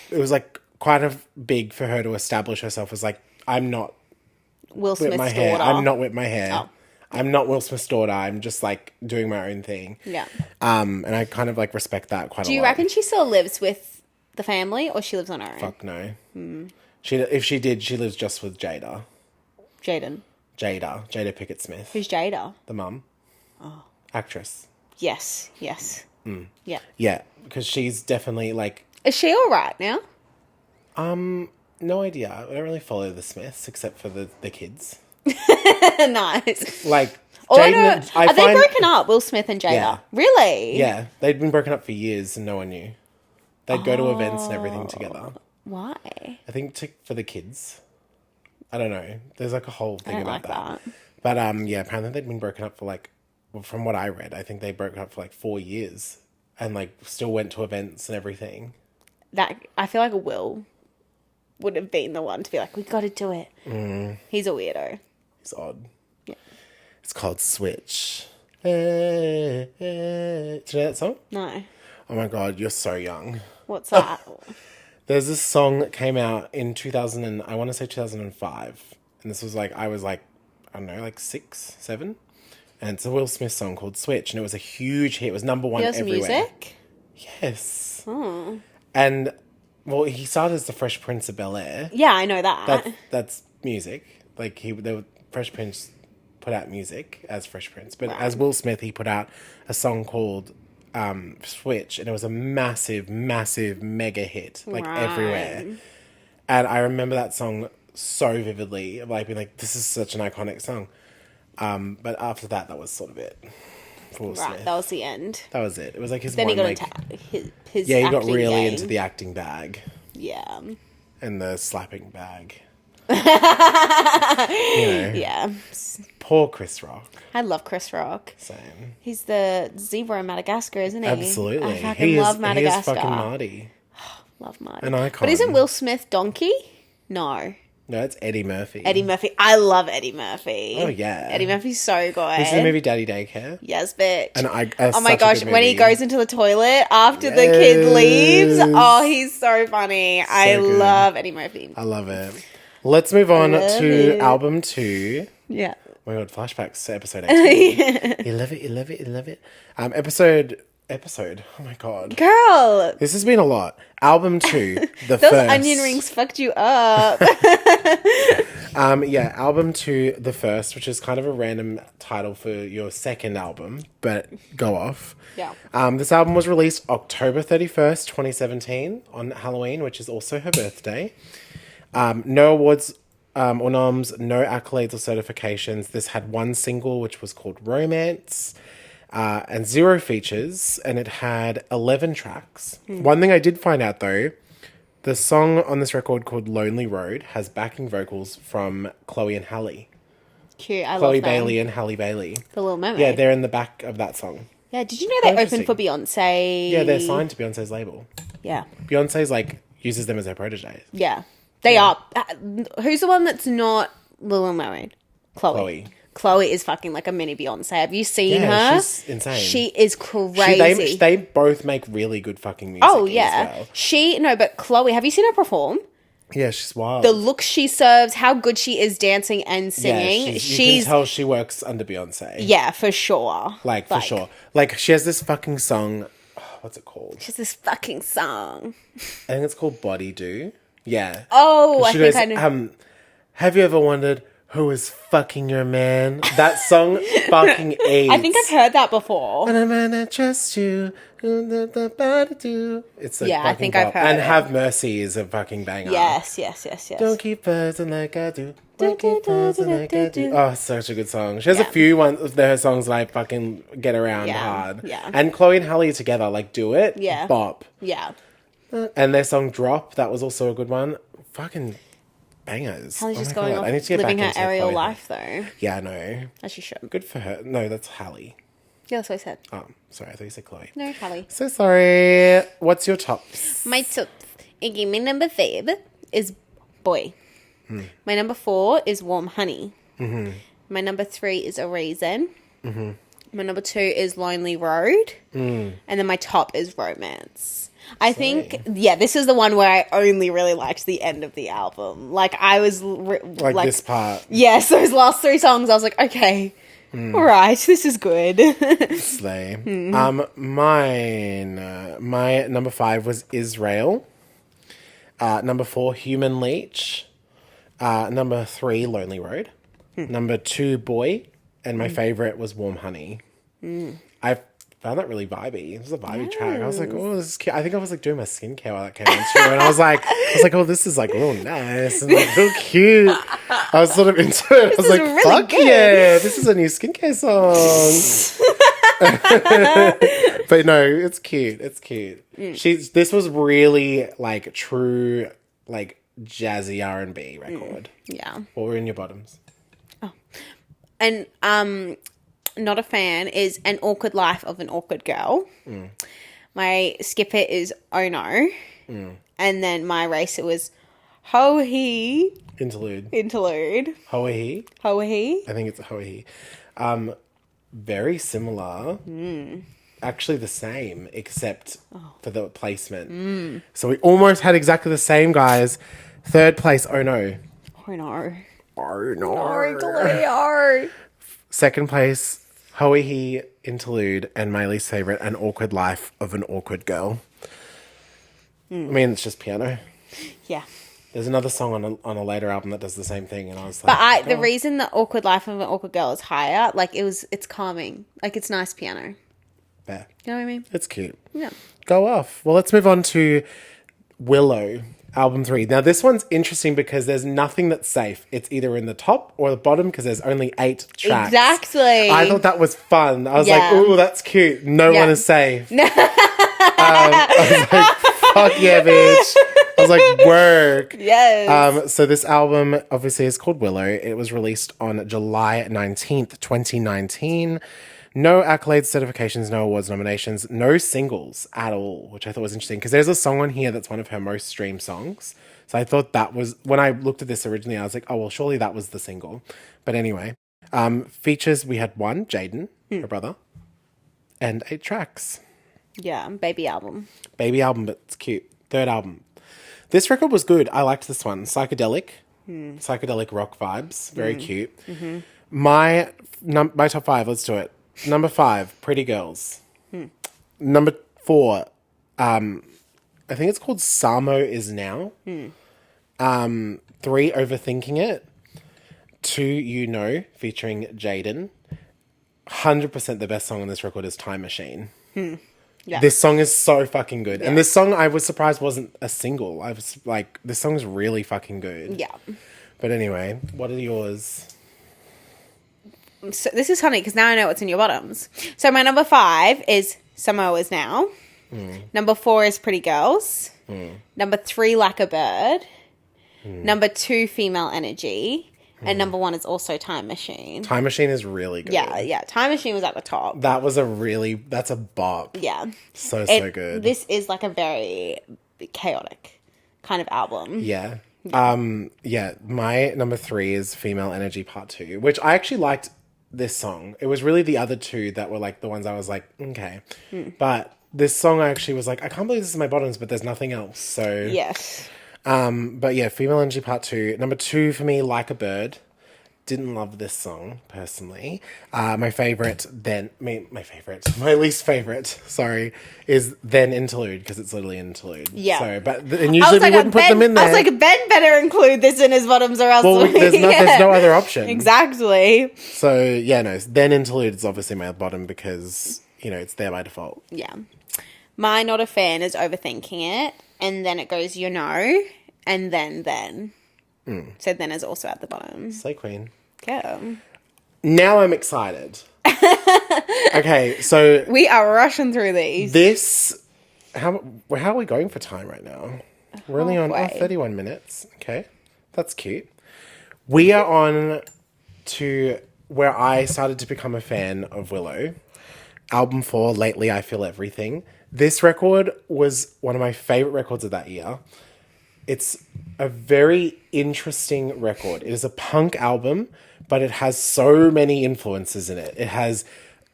Speaker 2: It was like quite big for her to establish herself as like, I'm not
Speaker 1: Will
Speaker 2: Whip
Speaker 1: Smith's
Speaker 2: My Hair.
Speaker 1: daughter.
Speaker 2: I'm not Whip My Hair.
Speaker 1: Oh.
Speaker 2: I'm not Will Smith's daughter. I'm just like doing my own thing.
Speaker 1: Yeah.
Speaker 2: And I kind of like respect that quite a lot.
Speaker 1: Do you reckon she still lives with the family or she lives on her own?
Speaker 2: Fuck no. If she did, she lives just with Jada Pickett Smith,
Speaker 1: Who's Jada?
Speaker 2: the mum. Oh. Actress.
Speaker 1: Yes. Yeah.
Speaker 2: Yeah, because she's definitely like,
Speaker 1: Is she all right now?
Speaker 2: no idea. I don't really follow the Smiths except for the kids.
Speaker 1: Nice.
Speaker 2: Like,
Speaker 1: Oh, I know.
Speaker 2: Jaden,
Speaker 1: Are they broken up, Will Smith and Jada?
Speaker 2: Yeah.
Speaker 1: Really?
Speaker 2: Yeah, they'd been broken up for years and no one knew. They'd go to events and everything together.
Speaker 1: Why?
Speaker 2: I think for the kids. I don't know. There's like a whole thing
Speaker 1: I don't
Speaker 2: about
Speaker 1: like
Speaker 2: that. But yeah, apparently they'd been broken up for like, well, from what I read, I think they broke up for like 4 years and like still went to events and everything.
Speaker 1: That I feel like Will would have been the one to be like, we got to do it. He's a weirdo.
Speaker 2: It's odd.
Speaker 1: Yeah.
Speaker 2: It's called Switch. Do you know that song?
Speaker 1: No.
Speaker 2: Oh my God, you're so young.
Speaker 1: What's that?
Speaker 2: There's this song that came out in 2005. And this was like, I was like, I don't know, like 6, 7. And it's a Will Smith song called Switch. And it was a huge hit. It was number 1
Speaker 1: He does
Speaker 2: everywhere.
Speaker 1: music?
Speaker 2: Yes.
Speaker 1: Oh.
Speaker 2: And, well, he started as the Fresh Prince of Bel-Air.
Speaker 1: Yeah, I know that.
Speaker 2: That's music. Like, Fresh Prince put out music as Fresh Prince. But as Will Smith, he put out a song called Switch. And it was a massive, massive mega hit. Like, everywhere. And I remember that song so vividly. Of like, being like, this is such an iconic song. But after that, that was sort of it. For Will Smith.
Speaker 1: That was the end.
Speaker 2: That was it. It was like his
Speaker 1: Then
Speaker 2: one,
Speaker 1: he got
Speaker 2: like...
Speaker 1: his
Speaker 2: Yeah, he got
Speaker 1: acting
Speaker 2: really
Speaker 1: game.
Speaker 2: into the acting bag.
Speaker 1: Yeah.
Speaker 2: And the slapping bag. You know.
Speaker 1: Yeah.
Speaker 2: Poor Chris Rock.
Speaker 1: I love Chris Rock.
Speaker 2: Same.
Speaker 1: He's the zebra in Madagascar, isn't he?
Speaker 2: Absolutely.
Speaker 1: I fucking love Madagascar.
Speaker 2: He is fucking Marty.
Speaker 1: Love Marty.
Speaker 2: An icon.
Speaker 1: But isn't Will Smith Donkey? No.
Speaker 2: No, it's Eddie Murphy.
Speaker 1: Eddie Murphy. I love Eddie Murphy.
Speaker 2: Oh, yeah.
Speaker 1: Eddie Murphy's so good.
Speaker 2: This is the movie Daddy Daycare.
Speaker 1: Yes, bitch.
Speaker 2: And
Speaker 1: oh my gosh, when he goes into the toilet after the kid leaves. Oh, he's so funny. I
Speaker 2: good.
Speaker 1: love Eddie Murphy.
Speaker 2: I love it. Let's move on to album 2.
Speaker 1: Yeah.
Speaker 2: Oh my God, flashbacks to episode 18. You love it, you love it, you love it. Episode episode. Oh my God.
Speaker 1: Girl,
Speaker 2: This has been a lot. Album 2, the
Speaker 1: those
Speaker 2: first.
Speaker 1: onion rings fucked you up.
Speaker 2: Yeah, album 2, the first, which is kind of a random title for your second album, but go off.
Speaker 1: Yeah.
Speaker 2: This album was released October 31st, 2017 on Halloween, which is also her birthday. No awards or noms, no accolades or certifications. This had one single, which was called Romance, and 0 features, and it had 11 tracks. One thing I did find out, though, the song on this record called Lonely Road has backing vocals from Chloe and Halle.
Speaker 1: Cute. I
Speaker 2: Chloe
Speaker 1: love them.
Speaker 2: Bailey and Halle Bailey.
Speaker 1: The Little Mermaid.
Speaker 2: Yeah, they're in the back of that song.
Speaker 1: Yeah, did you know they
Speaker 2: Interesting.
Speaker 1: opened for Beyonce?
Speaker 2: Yeah, they're signed to Beyonce's label.
Speaker 1: Yeah.
Speaker 2: Beyonce's uses them as her proteges.
Speaker 1: Yeah. They are. Who's the one that's not Little Mermaid?
Speaker 2: Chloe.
Speaker 1: Chloe is fucking like a mini Beyonce. Have you seen her?
Speaker 2: She's insane.
Speaker 1: She is crazy.
Speaker 2: They both make really good fucking music.
Speaker 1: Oh, yeah.
Speaker 2: As well.
Speaker 1: No, but Chloe, have you seen her perform?
Speaker 2: Yeah, she's wild.
Speaker 1: The look she serves, how good she is dancing and singing.
Speaker 2: Yeah, you can tell she works under Beyonce.
Speaker 1: Yeah, for sure.
Speaker 2: For sure. She has this fucking song. What's it called?
Speaker 1: She's this fucking song.
Speaker 2: I think it's called Body Do. Yeah.
Speaker 1: Oh,
Speaker 2: I know. Have you ever wondered who is fucking your man? That song fucking eats.
Speaker 1: I think I've heard that before.
Speaker 2: And I'm gonna trust you. It's like
Speaker 1: Yeah, I think
Speaker 2: pop.
Speaker 1: I've heard
Speaker 2: And
Speaker 1: it.
Speaker 2: Have Mercy is a fucking banger.
Speaker 1: Yes.
Speaker 2: Don't keep buzzing like I do. Don't keep buzzing like I do. Oh, such a good song. She has a few ones of her songs that I fucking get around hard.
Speaker 1: Yeah.
Speaker 2: And Chloe and Halle together, Do It.
Speaker 1: Yeah.
Speaker 2: Bop.
Speaker 1: Yeah.
Speaker 2: And their song Drop, that was also a good one. Fucking bangers.
Speaker 1: Halle's just
Speaker 2: my
Speaker 1: going
Speaker 2: God.
Speaker 1: off
Speaker 2: I need to get
Speaker 1: living
Speaker 2: back
Speaker 1: her
Speaker 2: into
Speaker 1: aerial
Speaker 2: Chloe.
Speaker 1: life, though.
Speaker 2: Yeah, I know.
Speaker 1: As she should.
Speaker 2: Good for her. No, that's Halle.
Speaker 1: Yeah, that's what I said.
Speaker 2: Oh, sorry, I thought you said Chloe.
Speaker 1: No, Hallie.
Speaker 2: So sorry. What's your tops?
Speaker 1: My top. Okay, my number 5 is Boy. My number 4 is Warm Honey. Mm-hmm. My number 3 is A Reason. Mm-hmm. My number 2 is Lonely Road. And then my top is Romance. I think, this is the one where I only really liked the end of the album. I was...
Speaker 2: This part.
Speaker 1: Yes, those last 3 songs, I was like, okay, all right, this is good.
Speaker 2: Slay. My number 5 was Israel. Number 4, Human Leech. Number 3, Lonely Road. Number 2, Boy. And my favourite was Warm Honey. I found that really vibey. It was a vibey track. I was like, oh, this is cute. I think I was doing my skincare while that came on too. And I was like, oh, this is real nice and real cute. I was sort of into it. I was like,
Speaker 1: really
Speaker 2: fuck
Speaker 1: good.
Speaker 2: yeah, this is a new skincare song. But no, it's cute. It's cute. This was really true, jazzy R&B record.
Speaker 1: Yeah.
Speaker 2: What were in your bottoms?
Speaker 1: And not a fan is An Awkward Life of an Awkward Girl. My skipper is Oh No. And then my racer was Ho He
Speaker 2: Interlude.
Speaker 1: Ho-a-he.
Speaker 2: I think it's Ho-a-he. Very similar. Actually the same, except for the placement. So we almost had exactly the same, guys. Third place, Oh No.
Speaker 1: Oh no.
Speaker 2: Oh no.
Speaker 1: Oh, Cleo.
Speaker 2: Second place, Ho-a-he Interlude, and my least favourite, An Awkward Life of an Awkward Girl. I mean, it's just piano.
Speaker 1: Yeah.
Speaker 2: There's another song on a later album that does the same thing, and I was like...
Speaker 1: But the reason the Awkward Life of an Awkward Girl is higher, it's calming. It's nice piano.
Speaker 2: Fair.
Speaker 1: You know what I mean?
Speaker 2: It's cute.
Speaker 1: Yeah.
Speaker 2: Go off. Well, let's move on to Willow, album 3. Now, this one's interesting because there's nothing that's safe. It's either in the top or the bottom because there's only 8 tracks.
Speaker 1: Exactly.
Speaker 2: I thought that was fun. I was
Speaker 1: Yeah.
Speaker 2: ooh, that's cute. No
Speaker 1: Yeah.
Speaker 2: one is safe. I was like, fuck yeah, bitch. I was like, work.
Speaker 1: Yes.
Speaker 2: So this album obviously is called Willow. It was released on July 19th, 2019. No accolades, certifications, no awards, nominations, no singles at all, which I thought was interesting because there's a song on here that's one of her most streamed songs. So I thought that was, when I looked at this originally, I was like, oh, well, surely that was the single. But anyway, features, we had one, Jaden, her brother, and 8 tracks.
Speaker 1: Yeah, baby album.
Speaker 2: Baby album, but it's cute. Third album. This record was good. I liked this one. Psychedelic rock vibes. Very cute. Mm-hmm. My top 5, let's do it. Number 5, Pretty Girls. Number 4, I think it's called Samo Is Now. 3, Overthinking It. 2, You Know, featuring Jaden. 100% the best song on this record is Time Machine.
Speaker 1: Yeah.
Speaker 2: This song is so fucking good. Yeah. And this song, I was surprised wasn't a single. I was like, this song is really fucking good.
Speaker 1: Yeah.
Speaker 2: But anyway, what are yours?
Speaker 1: So this is funny because now I know what's in your bottoms. So my number 5 is Samoa Is Now. Number 4 is Pretty Girls. Number 3, Like a Bird. Number 2, Female Energy. And number 1 is also Time Machine.
Speaker 2: Time Machine is really good.
Speaker 1: Yeah. Time Machine was at the top.
Speaker 2: That's a bop.
Speaker 1: Yeah.
Speaker 2: So good.
Speaker 1: This is like a very chaotic kind of album.
Speaker 2: Yeah. My number 3 is Female Energy Part 2, which I actually liked this song. It was really the other two that were like the ones I was like, okay. But this song I actually was like, I can't believe this is my bottoms, but there's nothing else. So
Speaker 1: yes.
Speaker 2: But yeah, Female Energy Part 2. Number 2 for me, Like a Bird. Didn't love this song, personally. My least favorite, is Then Interlude, because it's literally an interlude.
Speaker 1: Yeah.
Speaker 2: So, and usually we wouldn't put them in there.
Speaker 1: I was like, Ben better include this in his bottoms or else...
Speaker 2: Well, there's no other option.
Speaker 1: Exactly.
Speaker 2: So, yeah, no, Then Interlude is obviously my bottom because, it's there by default.
Speaker 1: Yeah. My Not a Fan is Overthinking It, and then it goes You Know, and then. So then is also at the bottom.
Speaker 2: Slay Queen.
Speaker 1: Yeah.
Speaker 2: Now I'm excited. Okay, so...
Speaker 1: We are rushing through these.
Speaker 2: How are we going for time right now? We're only on 31 minutes. Okay, that's cute. We are on to where I started to become a fan of Willow. Album 4, Lately I Feel Everything. This record was one of my favourite records of that year. It's a very interesting record. It is a punk album, but it has so many influences in it. It has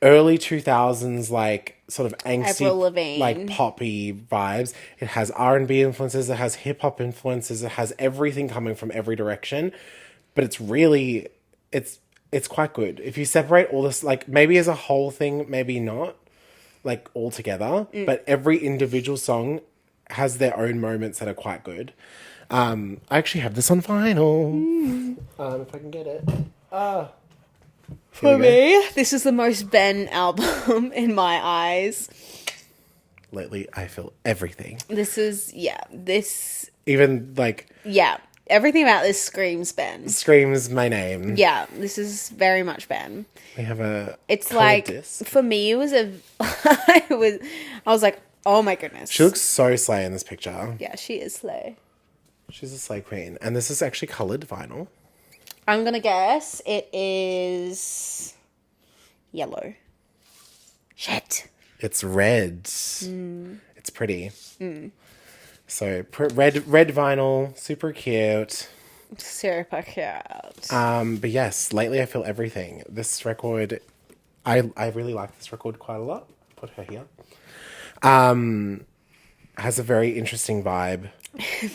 Speaker 2: early 2000s, like, sort of angsty, like, poppy vibes. It has R&B influences. It has hip-hop influences. It has everything coming from every direction. But it's really... It's quite good. If you separate all this, like, maybe as a whole thing, maybe not, like, all together. But every individual song has their own moments that are quite good. I actually have this on vinyl. If I can get it.
Speaker 1: For me, this is the most Ben album in my eyes.
Speaker 2: Lately, I Feel Everything. Even, like...
Speaker 1: Yeah. Everything about this screams Ben.
Speaker 2: Screams my name.
Speaker 1: Yeah, this is very much Ben.
Speaker 2: We have a...
Speaker 1: It's like, disc. For me, it was I was like, oh my goodness.
Speaker 2: She looks so slay in this picture.
Speaker 1: Yeah, she is slay.
Speaker 2: She's a slay queen. And this is actually coloured vinyl.
Speaker 1: I'm going to guess it is yellow. Shit.
Speaker 2: It's red. It's pretty. So, red vinyl, super cute.
Speaker 1: Super cute.
Speaker 2: But yes, Lately I Feel Everything. This record, I really like this record quite a lot. Put her here. Has a very interesting vibe.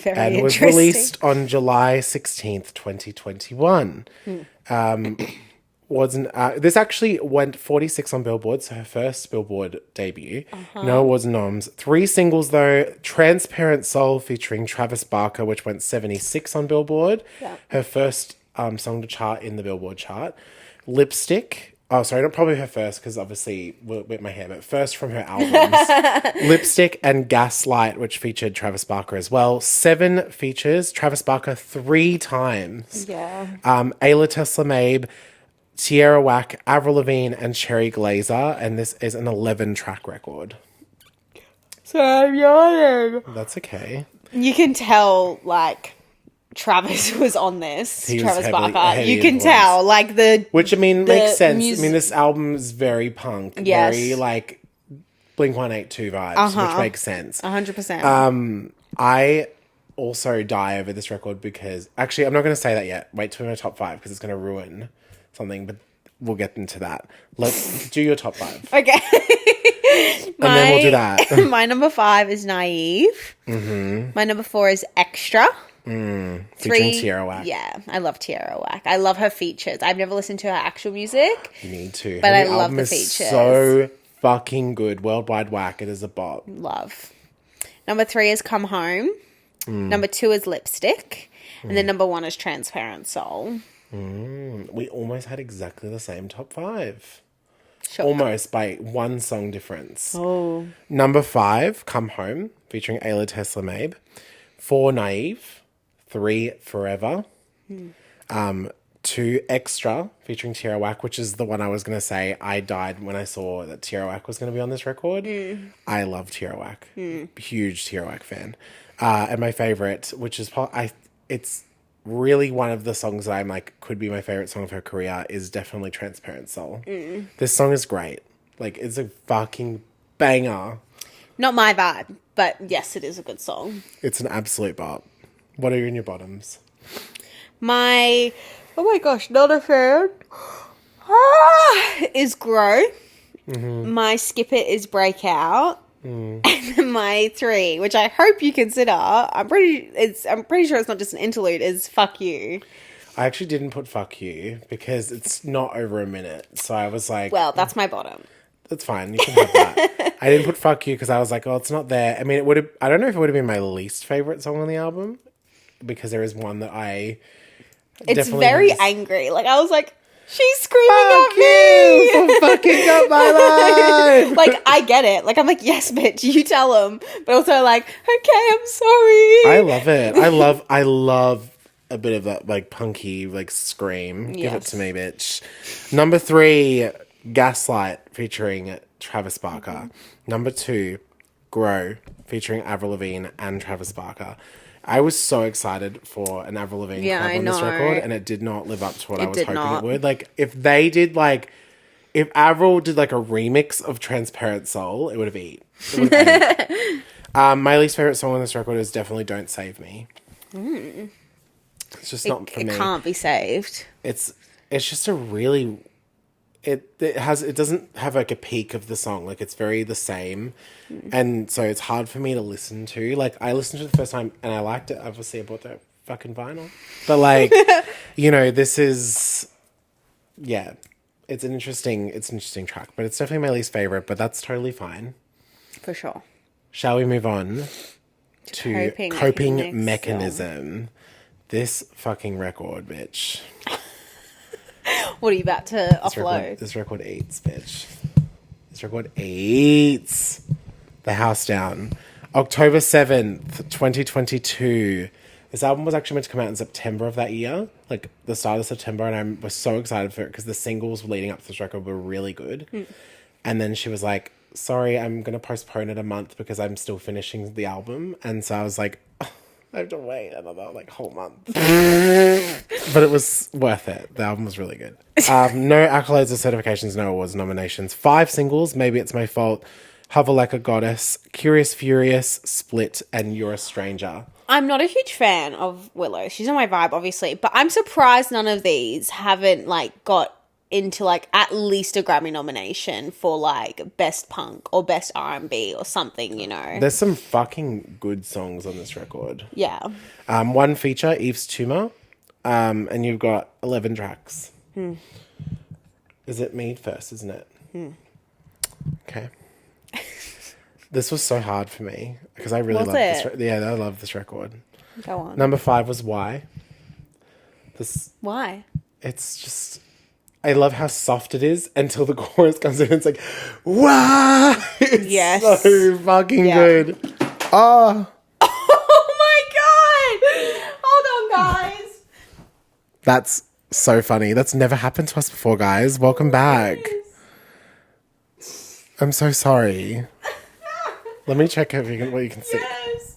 Speaker 1: And
Speaker 2: was released on July 16th, 2021. This actually went 46 on Billboard, so her first Billboard debut. No awards and noms. 3 singles though. Transparent Soul featuring Travis Barker, which went 76 on Billboard. Yeah. Her first song to chart in the Billboard chart. Lipstick. Oh, sorry, not probably her first, because obviously with my hair, but first from her albums. Lipstick and Gaslight, which featured Travis Barker as well. 7 features. Travis Barker 3 times.
Speaker 1: Yeah.
Speaker 2: Ayla Tesla Mabe, Tierra Whack, Avril Lavigne, and Cherry Glazer, and this is an 11-track record.
Speaker 1: So I'm yawning.
Speaker 2: That's okay.
Speaker 1: You can tell, like, Travis was on this. Travis Barker. You can
Speaker 2: influence.
Speaker 1: tell, like,
Speaker 2: which, I mean, makes sense. I mean, this album is very punk.
Speaker 1: Yes.
Speaker 2: Very, like, Blink-182 vibes, which makes sense.
Speaker 1: 100%.
Speaker 2: I also die over this record because... Actually, I'm not going to say that yet. Wait till my top 5, because it's going to ruin something, but we'll get into that. Let's do your top 5.
Speaker 1: Okay.
Speaker 2: And then we'll do that.
Speaker 1: My number 5 is Naive. My number 4 is Extra.
Speaker 2: Featuring Tierra Whack.
Speaker 1: Yeah, I love Tierra Whack. I love her features. I've never listened to her actual music.
Speaker 2: You need to.
Speaker 1: But
Speaker 2: her
Speaker 1: I love the
Speaker 2: is
Speaker 1: features.
Speaker 2: So fucking good. Worldwide Whack. It is a bop.
Speaker 1: Love. Number 3 is Come Home. Number 2 is Lipstick. And then number 1 is Transparent Soul.
Speaker 2: We almost had exactly the same top 5.
Speaker 1: Shock.
Speaker 2: Almost by one song difference.
Speaker 1: Oh.
Speaker 2: Number 5, Come Home, featuring Ayla Tesla Mabe. 4, Naive. 3, Forever. 2, Extra, featuring Tierra Whack, which is the one I was going to say. I died when I saw that Tierra Whack was going to be on this record. I love Tierra Whack. Huge Tierra Whack fan. And my favourite, which is... it's really one of the songs that I'm like, could be my favourite song of her career, is definitely Transparent Soul. This song is great. Like, it's a fucking banger.
Speaker 1: Not my vibe, but yes, it is a good song.
Speaker 2: It's an absolute bop. What are you in your bottoms?
Speaker 1: Oh my gosh, not a fan. Is Grow. My Skip It is Breakout. And then my 3, which I hope you consider, I'm pretty sure it's not just an interlude, is Fuck You.
Speaker 2: I actually didn't put Fuck You because it's not over a minute. So I was like...
Speaker 1: Well, that's my bottom.
Speaker 2: That's fine. You can have that. I didn't put Fuck You because I was like, oh, it's not there. I mean, it would have... I don't know if it would have been my least favourite song on the album because there is one that I...
Speaker 1: It's very angry. Like, I was like, she's screaming
Speaker 2: Fuck
Speaker 1: at me
Speaker 2: for fucking up my life.
Speaker 1: Like, I get it. Like, I'm like, yes, bitch, you tell him. But also like, okay, I'm sorry.
Speaker 2: I love it. I love a bit of that, like, punky, like, scream. Give it to me, bitch. Number 3, Gaslight, featuring Travis Barker. Number 2, Grow, featuring Avril Lavigne and Travis Barker. I was so excited for an Avril Lavigne collab on this record, and it did not live up to what I was hoping it would. Like, if Avril did, like, a remix of Transparent Soul, it would have eat. My least favourite song on this record is definitely Don't Save Me. It's just not for me.
Speaker 1: It can't be saved.
Speaker 2: It's just a really... It doesn't have, like, a peak of the song. Like, it's very the same. And so it's hard for me to listen to. Like, I listened to it the first time and I liked it. Obviously, I bought that fucking vinyl. But, like, you know, this is... Yeah. It's an interesting track. But it's definitely my least favourite. But that's totally fine.
Speaker 1: For sure.
Speaker 2: Shall we move on to Coping Mechanism? This fucking record, bitch.
Speaker 1: What are you about to upload?
Speaker 2: This record eats, bitch. This record eats. The house down. October 7th, 2022. This album was actually meant to come out in September of that year. Like, the start of September. And I was so excited for it because the singles leading up to this record were really good. And then she was like, sorry, I'm going to postpone it a month because I'm still finishing the album. And so I was like... I have to wait another, like, whole month. But it was worth it. The album was really good. No accolades or certifications, no awards, nominations. 5 singles, Maybe It's My Fault, Hover Like a Goddess, Curious Furious, Split, and You're a Stranger.
Speaker 1: I'm not a huge fan of Willow. She's on my vibe, obviously. But I'm surprised none of these haven't, like, got into, like, at least a Grammy nomination for, like, Best Punk or Best R&B or something, you know.
Speaker 2: There's some fucking good songs on this record.
Speaker 1: Yeah.
Speaker 2: One feature, Eve's Tumor, and you've got 11 tracks. Is it me first, isn't it? Okay. This was so hard for me because I really love this. I love this record.
Speaker 1: Go on.
Speaker 2: Number 5 was Why.
Speaker 1: Why?
Speaker 2: It's just... I love how soft it is until the chorus comes in and it's like, wow! It's so fucking good. Oh.
Speaker 1: Oh my God! Hold on, guys.
Speaker 2: That's so funny. That's never happened to us before, guys. Welcome back. I'm so sorry. Let me check what you can see.
Speaker 1: Yes.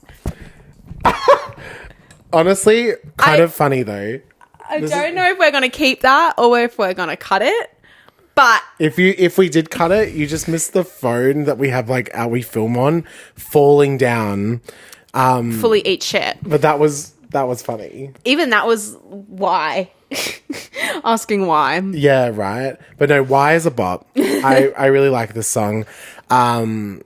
Speaker 2: Honestly, kind of funny though.
Speaker 1: I don't know if we're going to keep that or if we're going to cut it, but...
Speaker 2: If we did cut it, you just missed the phone that we have, like, we film on, falling down.
Speaker 1: Fully eat shit.
Speaker 2: But that was funny.
Speaker 1: Even that was why. Asking why.
Speaker 2: Yeah, right. But no, Why is a bop. I really like this song. I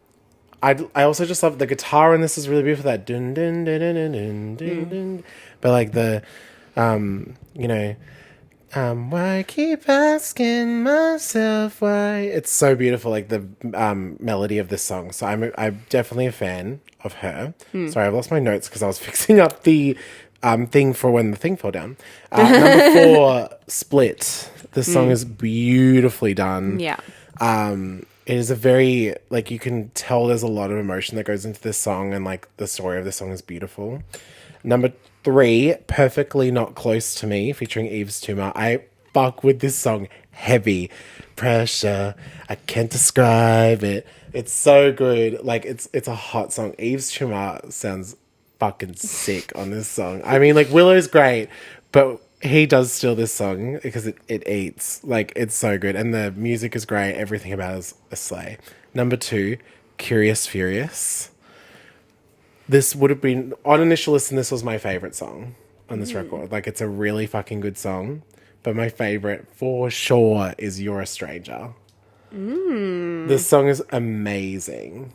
Speaker 2: also just love the guitar in this is really beautiful. That dun dun dun dun dun dun dun. But like the... you know, Why I keep asking myself why. It's so beautiful, like the melody of this song. So I'm definitely a fan of her. Sorry, I've lost my notes because I was fixing up the thing for when the thing fell down. Number 4, Split. This song is beautifully done.
Speaker 1: Yeah.
Speaker 2: It is a very, like, you can tell there's a lot of emotion that goes into this song, and like the story of the song is beautiful. Number 3, Perfectly Not Close to Me, featuring Yves Tumor. I fuck with this song heavy. Pressure, I can't describe it. It's so good. Like, it's a hot song. Yves Tumor sounds fucking sick on this song. I mean, like, Willow's great, but he does steal this song because it eats. Like, it's so good. And the music is great. Everything about it is a slay. Number 2, Curious Furious. This would have been, on initial listen, this was my favourite song on this record. Like, it's a really fucking good song. But my favourite, for sure, is You're a Stranger. This song is amazing.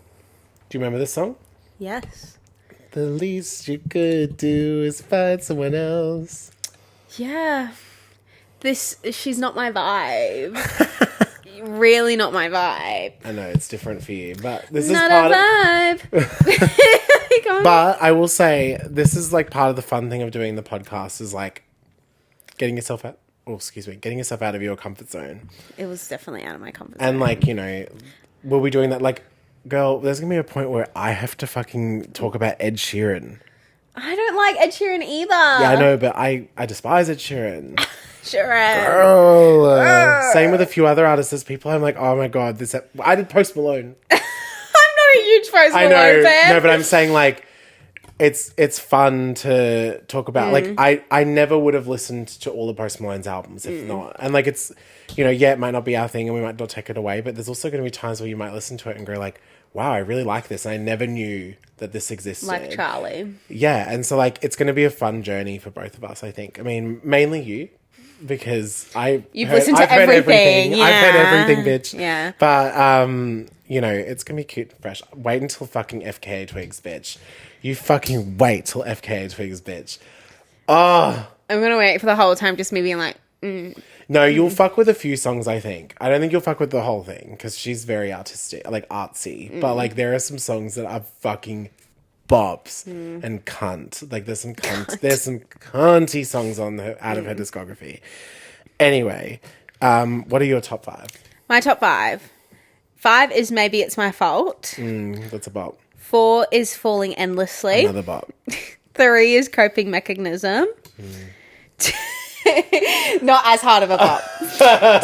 Speaker 2: Do you remember this song?
Speaker 1: Yes.
Speaker 2: The least you could do is find someone else.
Speaker 1: Yeah. She's not my vibe. Really not my vibe.
Speaker 2: I know, it's different for you, but this
Speaker 1: Not
Speaker 2: is part
Speaker 1: a vibe.
Speaker 2: But I will say, this is like part of the fun thing of doing the podcast is like getting yourself out of your comfort zone.
Speaker 1: It was definitely out of my comfort zone.
Speaker 2: And like, you know, we'll be doing that. Like, girl, there's gonna be a point where I have to fucking talk about Ed Sheeran.
Speaker 1: I don't like Ed Sheeran either.
Speaker 2: Yeah, I know, but I despise Ed Sheeran.
Speaker 1: Sheeran.
Speaker 2: Girl. Same with a few other artists. There's people I'm like, oh my God, I did Post Malone.
Speaker 1: I'm not a huge Post Malone fan.
Speaker 2: No, but I'm saying like, it's fun to talk about. Like, I never would have listened to all of Post Malone's albums if not. And like, it's, you know, yeah, it might not be our thing and we might not take it away, but there's also going to be times where you might listen to it and go like, wow, I really like this. And I never knew that this existed.
Speaker 1: Like Charlie.
Speaker 2: Yeah. And so like, it's going to be a fun journey for both of us, I think. I mean, mainly you, because
Speaker 1: You've listened to everything. Yeah.
Speaker 2: I've heard everything, bitch.
Speaker 1: Yeah.
Speaker 2: But, you know, it's going to be cute and fresh. Wait until fucking FKA Twigs, bitch. You fucking wait till FKA Twigs, bitch. Oh.
Speaker 1: I'm going to wait for the whole time, just me being like,
Speaker 2: No, you'll fuck with a few songs, I think. I don't think you'll fuck with the whole thing, because she's very artistic, like artsy. But, like, there are some songs that are fucking bops and cunt. Like, there's some cunty songs on out of her discography. Anyway, what are your top 5?
Speaker 1: My top 5. 5 is Maybe It's My Fault.
Speaker 2: That's a bop.
Speaker 1: 4 is Falling Endlessly.
Speaker 2: Another bop.
Speaker 1: 3 is Coping Mechanism. Not as hard of a bop.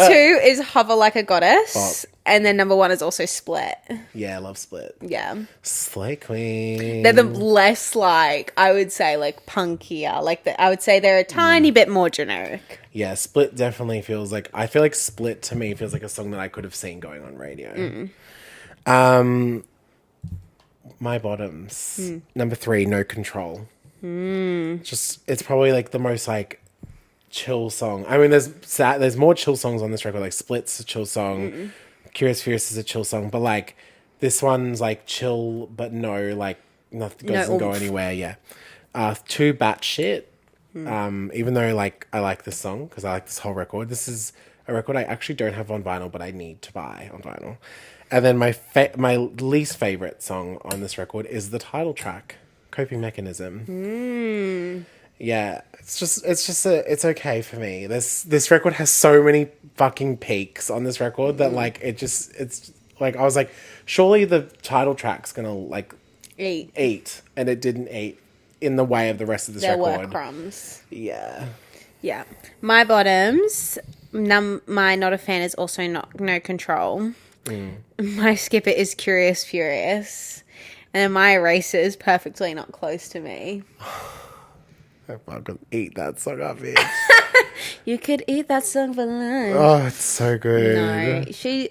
Speaker 1: 2 is Hover Like a Goddess.
Speaker 2: Bop.
Speaker 1: And then number 1 is also Split.
Speaker 2: Yeah, I love Split.
Speaker 1: Yeah.
Speaker 2: Slay Queen.
Speaker 1: They're the less, like, I would say, like, punkier. Like, I would say they're a tiny bit more generic.
Speaker 2: Yeah, Split definitely feels like... I feel like Split, to me, feels like a song that I could have seen going on radio. My bottoms. Number 3, No Control. Just, it's probably, like, the most, like, chill song. I mean, there's more chill songs on this record. Like, Split's a chill song. Curious Fierce is a chill song. But, like, this one's, like, chill, but no, like, nothing doesn't go anywhere. Yeah. 2, Batshit. Even though, like, I like this song because I like this whole record. This is a record I actually don't have on vinyl, but I need to buy on vinyl. And then my least favorite song on this record is the title track, Coping Mechanism. Yeah, it's okay for me. This record has so many fucking peaks on this record that like it's like I was like, surely the title track's gonna like eat, and it didn't eat in the way of the rest of this record.
Speaker 1: There were crumbs.
Speaker 2: Yeah.
Speaker 1: Yeah. My bottoms, my not a fan is also No Control. My skipper is Curious Furious. And then my eraser is Perfectly Not Close to Me.
Speaker 2: I fucking eat that song up, bitch.
Speaker 1: You could eat that song for lunch.
Speaker 2: Oh, it's so good.
Speaker 1: No,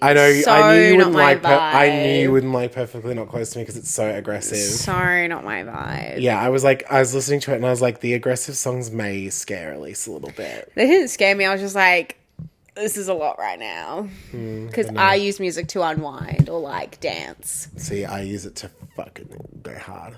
Speaker 2: I know.
Speaker 1: So
Speaker 2: I knew you wouldn't
Speaker 1: like.
Speaker 2: I knew you wouldn't like Perfectly Not Close to Me because it's so aggressive.
Speaker 1: So not my vibe.
Speaker 2: Yeah, I was listening to it and I was like, the aggressive songs may scare Elise a little bit.
Speaker 1: They didn't scare me. I was just like, this is a lot right now. Because I use music to unwind or like dance.
Speaker 2: See, I use it to fucking go hard.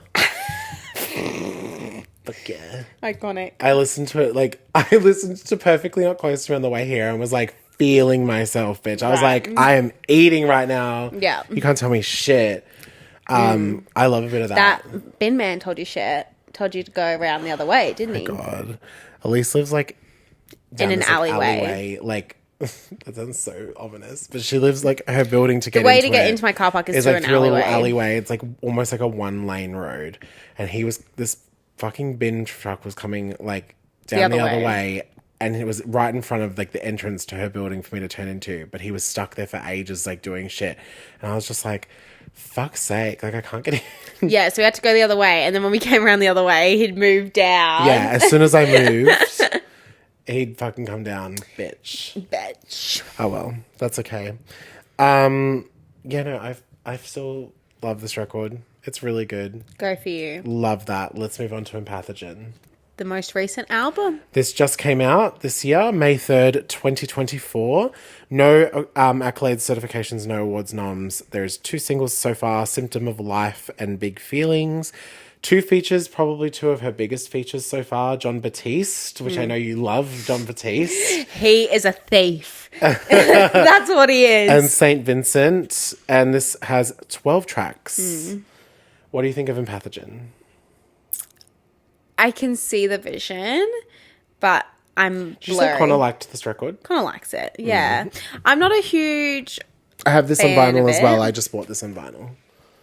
Speaker 2: Fuck yeah.
Speaker 1: Iconic.
Speaker 2: I listened to it, like, I listened to Perfectly Not Close to Me on the way here and was, like, feeling myself, bitch. I was
Speaker 1: Right.
Speaker 2: like, I am eating right now.
Speaker 1: Yeah.
Speaker 2: You can't tell me shit. I love a bit of that.
Speaker 1: That bin man told you to go around the other way, didn't he?
Speaker 2: God. Elise lives, like, down
Speaker 1: In an
Speaker 2: this, like,
Speaker 1: alleyway.
Speaker 2: Like, that sounds so ominous. But she lives, like, her building to get
Speaker 1: The way
Speaker 2: into
Speaker 1: to get
Speaker 2: it
Speaker 1: into my car park is
Speaker 2: is
Speaker 1: through
Speaker 2: like
Speaker 1: an
Speaker 2: through a little
Speaker 1: alleyway.
Speaker 2: alleyway. It's like almost like a 1-lane road. And this fucking bin truck was coming, like, down the other way. And it was right in front of, like, the entrance to her building for me to turn into. But he was stuck there for ages, like, doing shit. And I was just like, fuck's sake. Like, I can't get in.
Speaker 1: Yeah, so we had to go the other way. And then when we came around the other way, he'd moved down.
Speaker 2: Yeah, as soon as I moved, he'd fucking come down, bitch. Oh, well. That's okay. Yeah, no, I still love this record. It's really good.
Speaker 1: Go for you.
Speaker 2: Love that. Let's move on to Empathogen.
Speaker 1: The most recent album.
Speaker 2: This just came out this year, May 3rd, 2024. No accolades, certifications, no awards, noms. There's 2 singles so far, Symptom of Life and Big Feelings. 2 features, probably 2 of her biggest features so far. John Batiste, which I know you love, John Batiste.
Speaker 1: He is a thief. That's what he is.
Speaker 2: And St. Vincent. And this has 12 tracks. What do you think of Empathogen?
Speaker 1: I can see the vision, but I'm
Speaker 2: She said
Speaker 1: blurry.
Speaker 2: Connor liked this record.
Speaker 1: Connor likes it, yeah. I'm not a huge...
Speaker 2: I have this on
Speaker 1: Fan
Speaker 2: vinyl
Speaker 1: of
Speaker 2: as well.
Speaker 1: it.
Speaker 2: I just bought this on vinyl.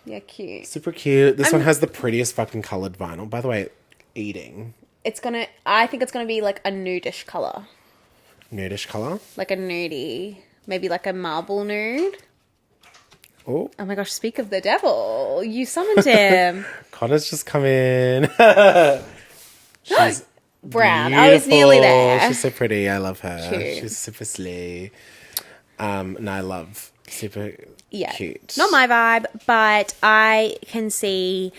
Speaker 1: Yeah, cute.
Speaker 2: Super cute. This one has the prettiest fucking coloured vinyl. By the way, eating.
Speaker 1: I think it's gonna be like a nudish colour.
Speaker 2: Nudish colour.
Speaker 1: Like a nudie. Maybe like a marble nude.
Speaker 2: Oh,
Speaker 1: Oh my gosh, speak of the devil. You summoned him.
Speaker 2: Connor's just come in. She's
Speaker 1: Brown. I was nearly there.
Speaker 2: She's so pretty. I love her.
Speaker 1: Cute.
Speaker 2: She's super slay. And I love super cute.
Speaker 1: Not my vibe, but I can see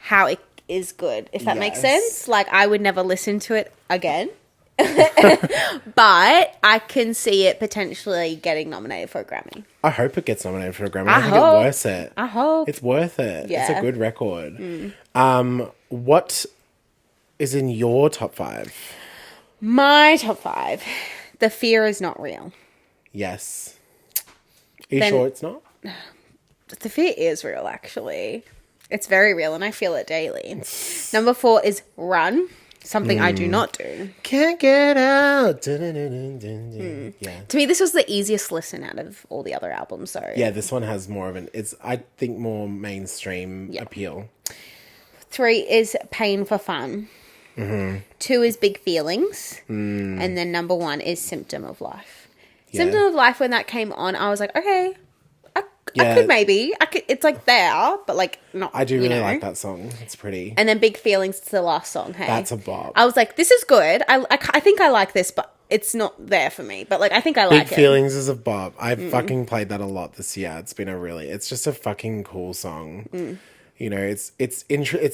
Speaker 1: how it is good, if that makes
Speaker 2: Yes.
Speaker 1: sense. Like, I would never listen to it again. But I can see it potentially getting nominated for a Grammy.
Speaker 2: I hope it gets nominated for a Grammy.
Speaker 1: I
Speaker 2: I think
Speaker 1: hope.
Speaker 2: it's worth it.
Speaker 1: I hope.
Speaker 2: It's worth it. It's
Speaker 1: Yeah.
Speaker 2: a good record. What is in your top 5?
Speaker 1: My top 5. The Fear Is Not Real.
Speaker 2: Yes. Are you
Speaker 1: Then-
Speaker 2: sure it's not?
Speaker 1: The fear is real, actually. It's very real, and I feel it daily. Number 4 is Run. Something I do not do.
Speaker 2: Can't get out. Dun, dun, dun, dun, dun, dun. Yeah.
Speaker 1: To me, this was the easiest listen out of all the other albums, so...
Speaker 2: Yeah, this one has more of I think, more mainstream appeal.
Speaker 1: 3 is Pain for Fun. 2 is Big Feelings. And then number 1 is Symptom of Life.
Speaker 2: Yeah.
Speaker 1: Symptom of Life, when that came on, I was like, okay, I
Speaker 2: Yeah.
Speaker 1: could maybe. It's like there, but like not,
Speaker 2: I do
Speaker 1: you
Speaker 2: really
Speaker 1: know.
Speaker 2: like that song. It's pretty.
Speaker 1: And then Big Feelings is the last song, hey?
Speaker 2: That's a bop.
Speaker 1: I was like, this is good. I think I like this, but it's not there for me. But like, I think I
Speaker 2: Big
Speaker 1: like it.
Speaker 2: Feelings is a bop. I've fucking played that a lot this year. It's just a fucking cool song. You know, it's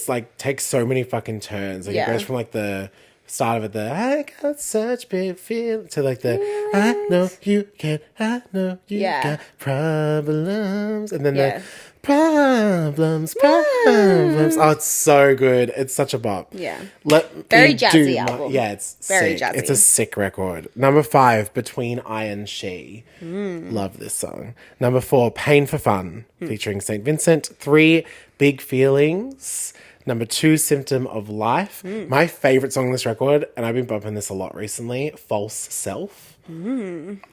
Speaker 2: like takes so many fucking turns. Like
Speaker 1: Yeah.
Speaker 2: it goes from like the start of it, I got such big feel, to like the I know you can, I know you got problems, and then
Speaker 1: Yeah.
Speaker 2: the problems. Oh, it's so good. It's such a bop.
Speaker 1: Yeah.
Speaker 2: Very
Speaker 1: jazzy album.
Speaker 2: Yeah, it's
Speaker 1: Very
Speaker 2: sick.
Speaker 1: jazzy.
Speaker 2: It's a sick record. Number 5, Between I and She. Love this song. Number 4, Pain for Fun, featuring St. Vincent. 3, Big Feelings. Number 2, Symptom of Life. My favorite song on this record, and I've been bumping this a lot recently, False Self.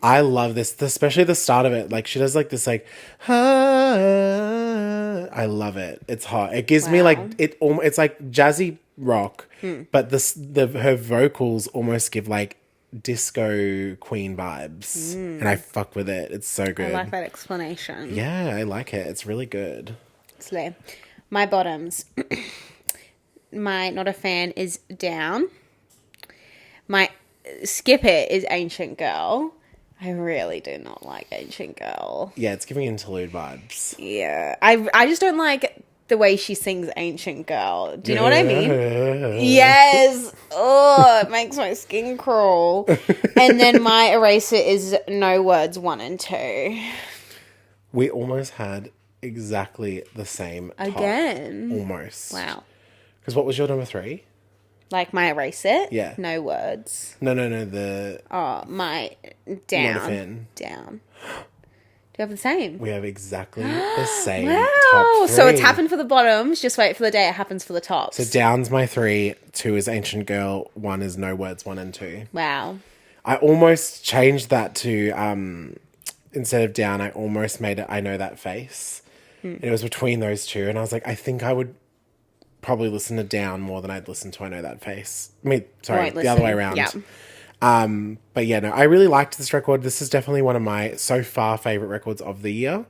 Speaker 2: I love this, especially the start of it. Like, she does like this, like, I love it. It's hot. It gives me like, it's like jazzy rock, but her vocals almost give like disco queen vibes, and I fuck with it. It's so good.
Speaker 1: I like that explanation.
Speaker 2: Yeah, I like it. It's really good.
Speaker 1: Slay. My bottoms. My not a fan is Down. My skip it is Ancient Girl. I really do not like Ancient Girl.
Speaker 2: Yeah, it's giving interlude vibes.
Speaker 1: Yeah. I just don't like the way she sings Ancient Girl. Do you know what I mean? Yes. Oh, it makes my skin crawl. And then my eraser is No Words 1 and 2.
Speaker 2: We almost had exactly the same top.
Speaker 1: Again.
Speaker 2: Almost.
Speaker 1: Wow.
Speaker 2: Because what was your number 3?
Speaker 1: Like my erase it?
Speaker 2: Yeah.
Speaker 1: No words.
Speaker 2: No, the
Speaker 1: Oh, my
Speaker 2: Not a
Speaker 1: down.
Speaker 2: fan.
Speaker 1: Down. Do you have the same?
Speaker 2: We have exactly the same
Speaker 1: Wow.
Speaker 2: top 3.
Speaker 1: So it's happened for the bottoms. Just wait for the day it happens for the tops.
Speaker 2: So down's my 3, 2 is Ancient Girl, 1 is No Words, 1 and 2.
Speaker 1: Wow.
Speaker 2: I almost changed that to, instead of down, I almost made it I Know That Face. And it was between those two. And I was like, I think I would probably listen to down more than I'd listen to I Know That Face. I mean, sorry, the other way around.
Speaker 1: Yeah.
Speaker 2: But yeah, no, I really liked this record. This is definitely one of my, so far, favourite records of the year.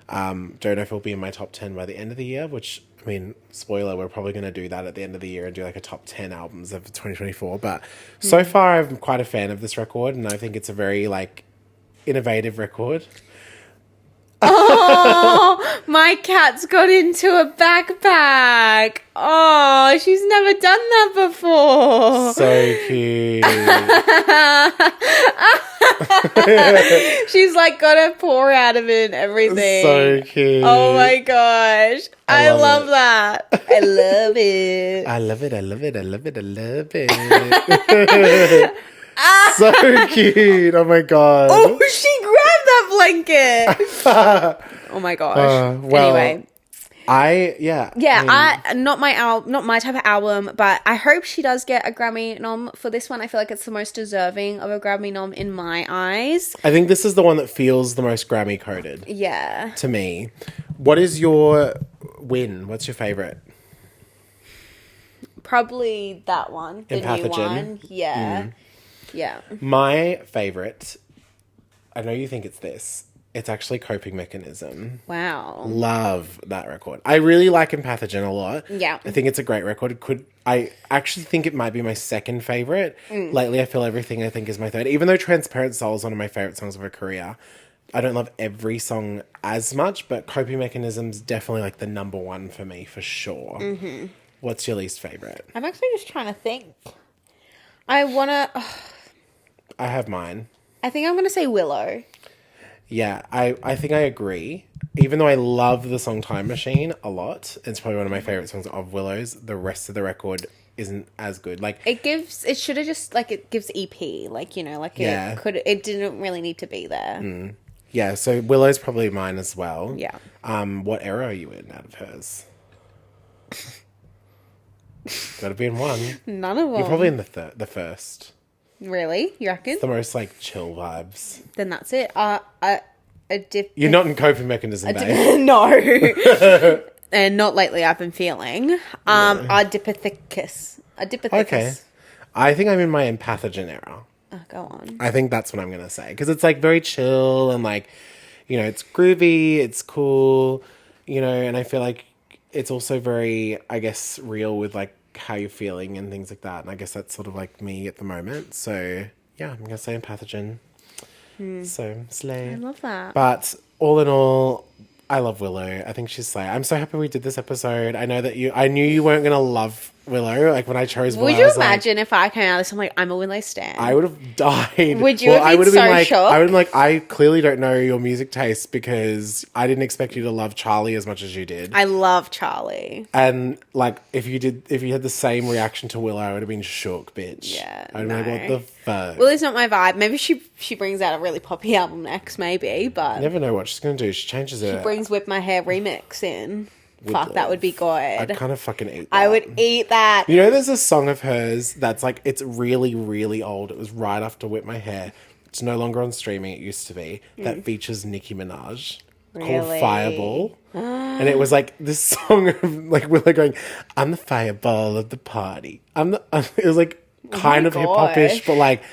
Speaker 2: Don't know if it'll be in my top 10 by the end of the year, which, I mean, spoiler, we're probably going to do that at the end of the year and do like a top 10 albums of 2024. But so far, I'm quite a fan of this record, and I think it's a very, like, innovative record.
Speaker 1: Oh, my cat's got into a backpack. Oh, she's never done that before.
Speaker 2: So cute.
Speaker 1: She's like got a paw out of it and everything.
Speaker 2: So cute.
Speaker 1: Oh my gosh. I love
Speaker 2: it.
Speaker 1: that. I love it.
Speaker 2: I love it. I love it. I love it. I love it. So cute. Oh my God.
Speaker 1: Oh, she grabbed that blanket. Oh my gosh.
Speaker 2: Well,
Speaker 1: anyway.
Speaker 2: I
Speaker 1: Not my type of album, but I hope she does get a Grammy nom for this one. I feel like it's the most deserving of a Grammy nom in my eyes.
Speaker 2: I think this is the one that feels the most Grammy coded.
Speaker 1: Yeah.
Speaker 2: To me. What is your win? What's your favorite?
Speaker 1: Probably that one. The new
Speaker 2: Empathogen.
Speaker 1: one. Yeah. Yeah.
Speaker 2: My favorite, I know you think it's this. It's actually Coping Mechanism.
Speaker 1: Wow.
Speaker 2: Love that record. I really like Empathogen a lot.
Speaker 1: Yeah.
Speaker 2: I think it's a great record. I actually think it might be my second favorite. Lately, I Feel Everything, I think, is my third. Even though Transparent Soul is one of my favorite songs of her career, I don't love every song as much, but Coping Mechanism's definitely like the number one for me, for sure. Mm-hmm. What's your least favorite?
Speaker 1: I'm actually just trying to think. I
Speaker 2: have mine.
Speaker 1: I think I'm going to say Willow.
Speaker 2: Yeah, I think I agree. Even though I love the song Time Machine a lot, it's probably one of my favorite songs of Willow's, the rest of the record isn't as good. Like
Speaker 1: it gives EP, like, you know, like it didn't really need to be there.
Speaker 2: Yeah, so Willow's probably mine as well.
Speaker 1: Yeah.
Speaker 2: What era are you in out of hers? Gotta be in one.
Speaker 1: None of them.
Speaker 2: You're probably in the first.
Speaker 1: Really? You reckon?
Speaker 2: It's the most like chill vibes.
Speaker 1: Then that's it.
Speaker 2: You're not in Coping Mechanism, babe.
Speaker 1: No. And not lately I've been feeling. Adipithecus.
Speaker 2: Okay. I think I'm in my Empathogen era.
Speaker 1: Oh, go on.
Speaker 2: I think that's what I'm going to say. Because it's like very chill and like, you know, it's groovy, it's cool, you know, and I feel like it's also very, I guess, real with like how you're feeling and things like that. And I guess that's sort of like me at the moment. So yeah, I'm going to say Empathogen. So slay.
Speaker 1: I love that.
Speaker 2: But all in all, I love Willow. I think she's slay. I'm so happy we did this episode. I know that I knew you weren't going to love Willow. Like when I chose Willow,
Speaker 1: would you imagine if I came out of this, I'm like, I'm a Willow stan?
Speaker 2: I would have died.
Speaker 1: Would you have been so shocked?
Speaker 2: I would have been like, I clearly don't know your music taste because I didn't expect you to love Charlie as much as you did.
Speaker 1: I love Charlie.
Speaker 2: And like, if you had the same reaction to Willow, I would have been shook, bitch.
Speaker 1: Yeah,
Speaker 2: I'd be like, what the fuck?
Speaker 1: Willow's not my vibe. Maybe she brings out a really poppy album next, maybe, but
Speaker 2: You never know what she's going to do. She changes it.
Speaker 1: she brings Whip My Hair remix in. Fuck, that would be good.
Speaker 2: I'd kind of fucking eat that.
Speaker 1: I would eat that.
Speaker 2: You know, there's a song of hers that's like, it's really, really old. It was right after Whip My Hair. It's no longer on streaming. It used to be. That features Nicki Minaj. Called Fireball. And it was like this song of like Willow going, I'm the fireball of the party. It was like kind of hip hop-ish, but like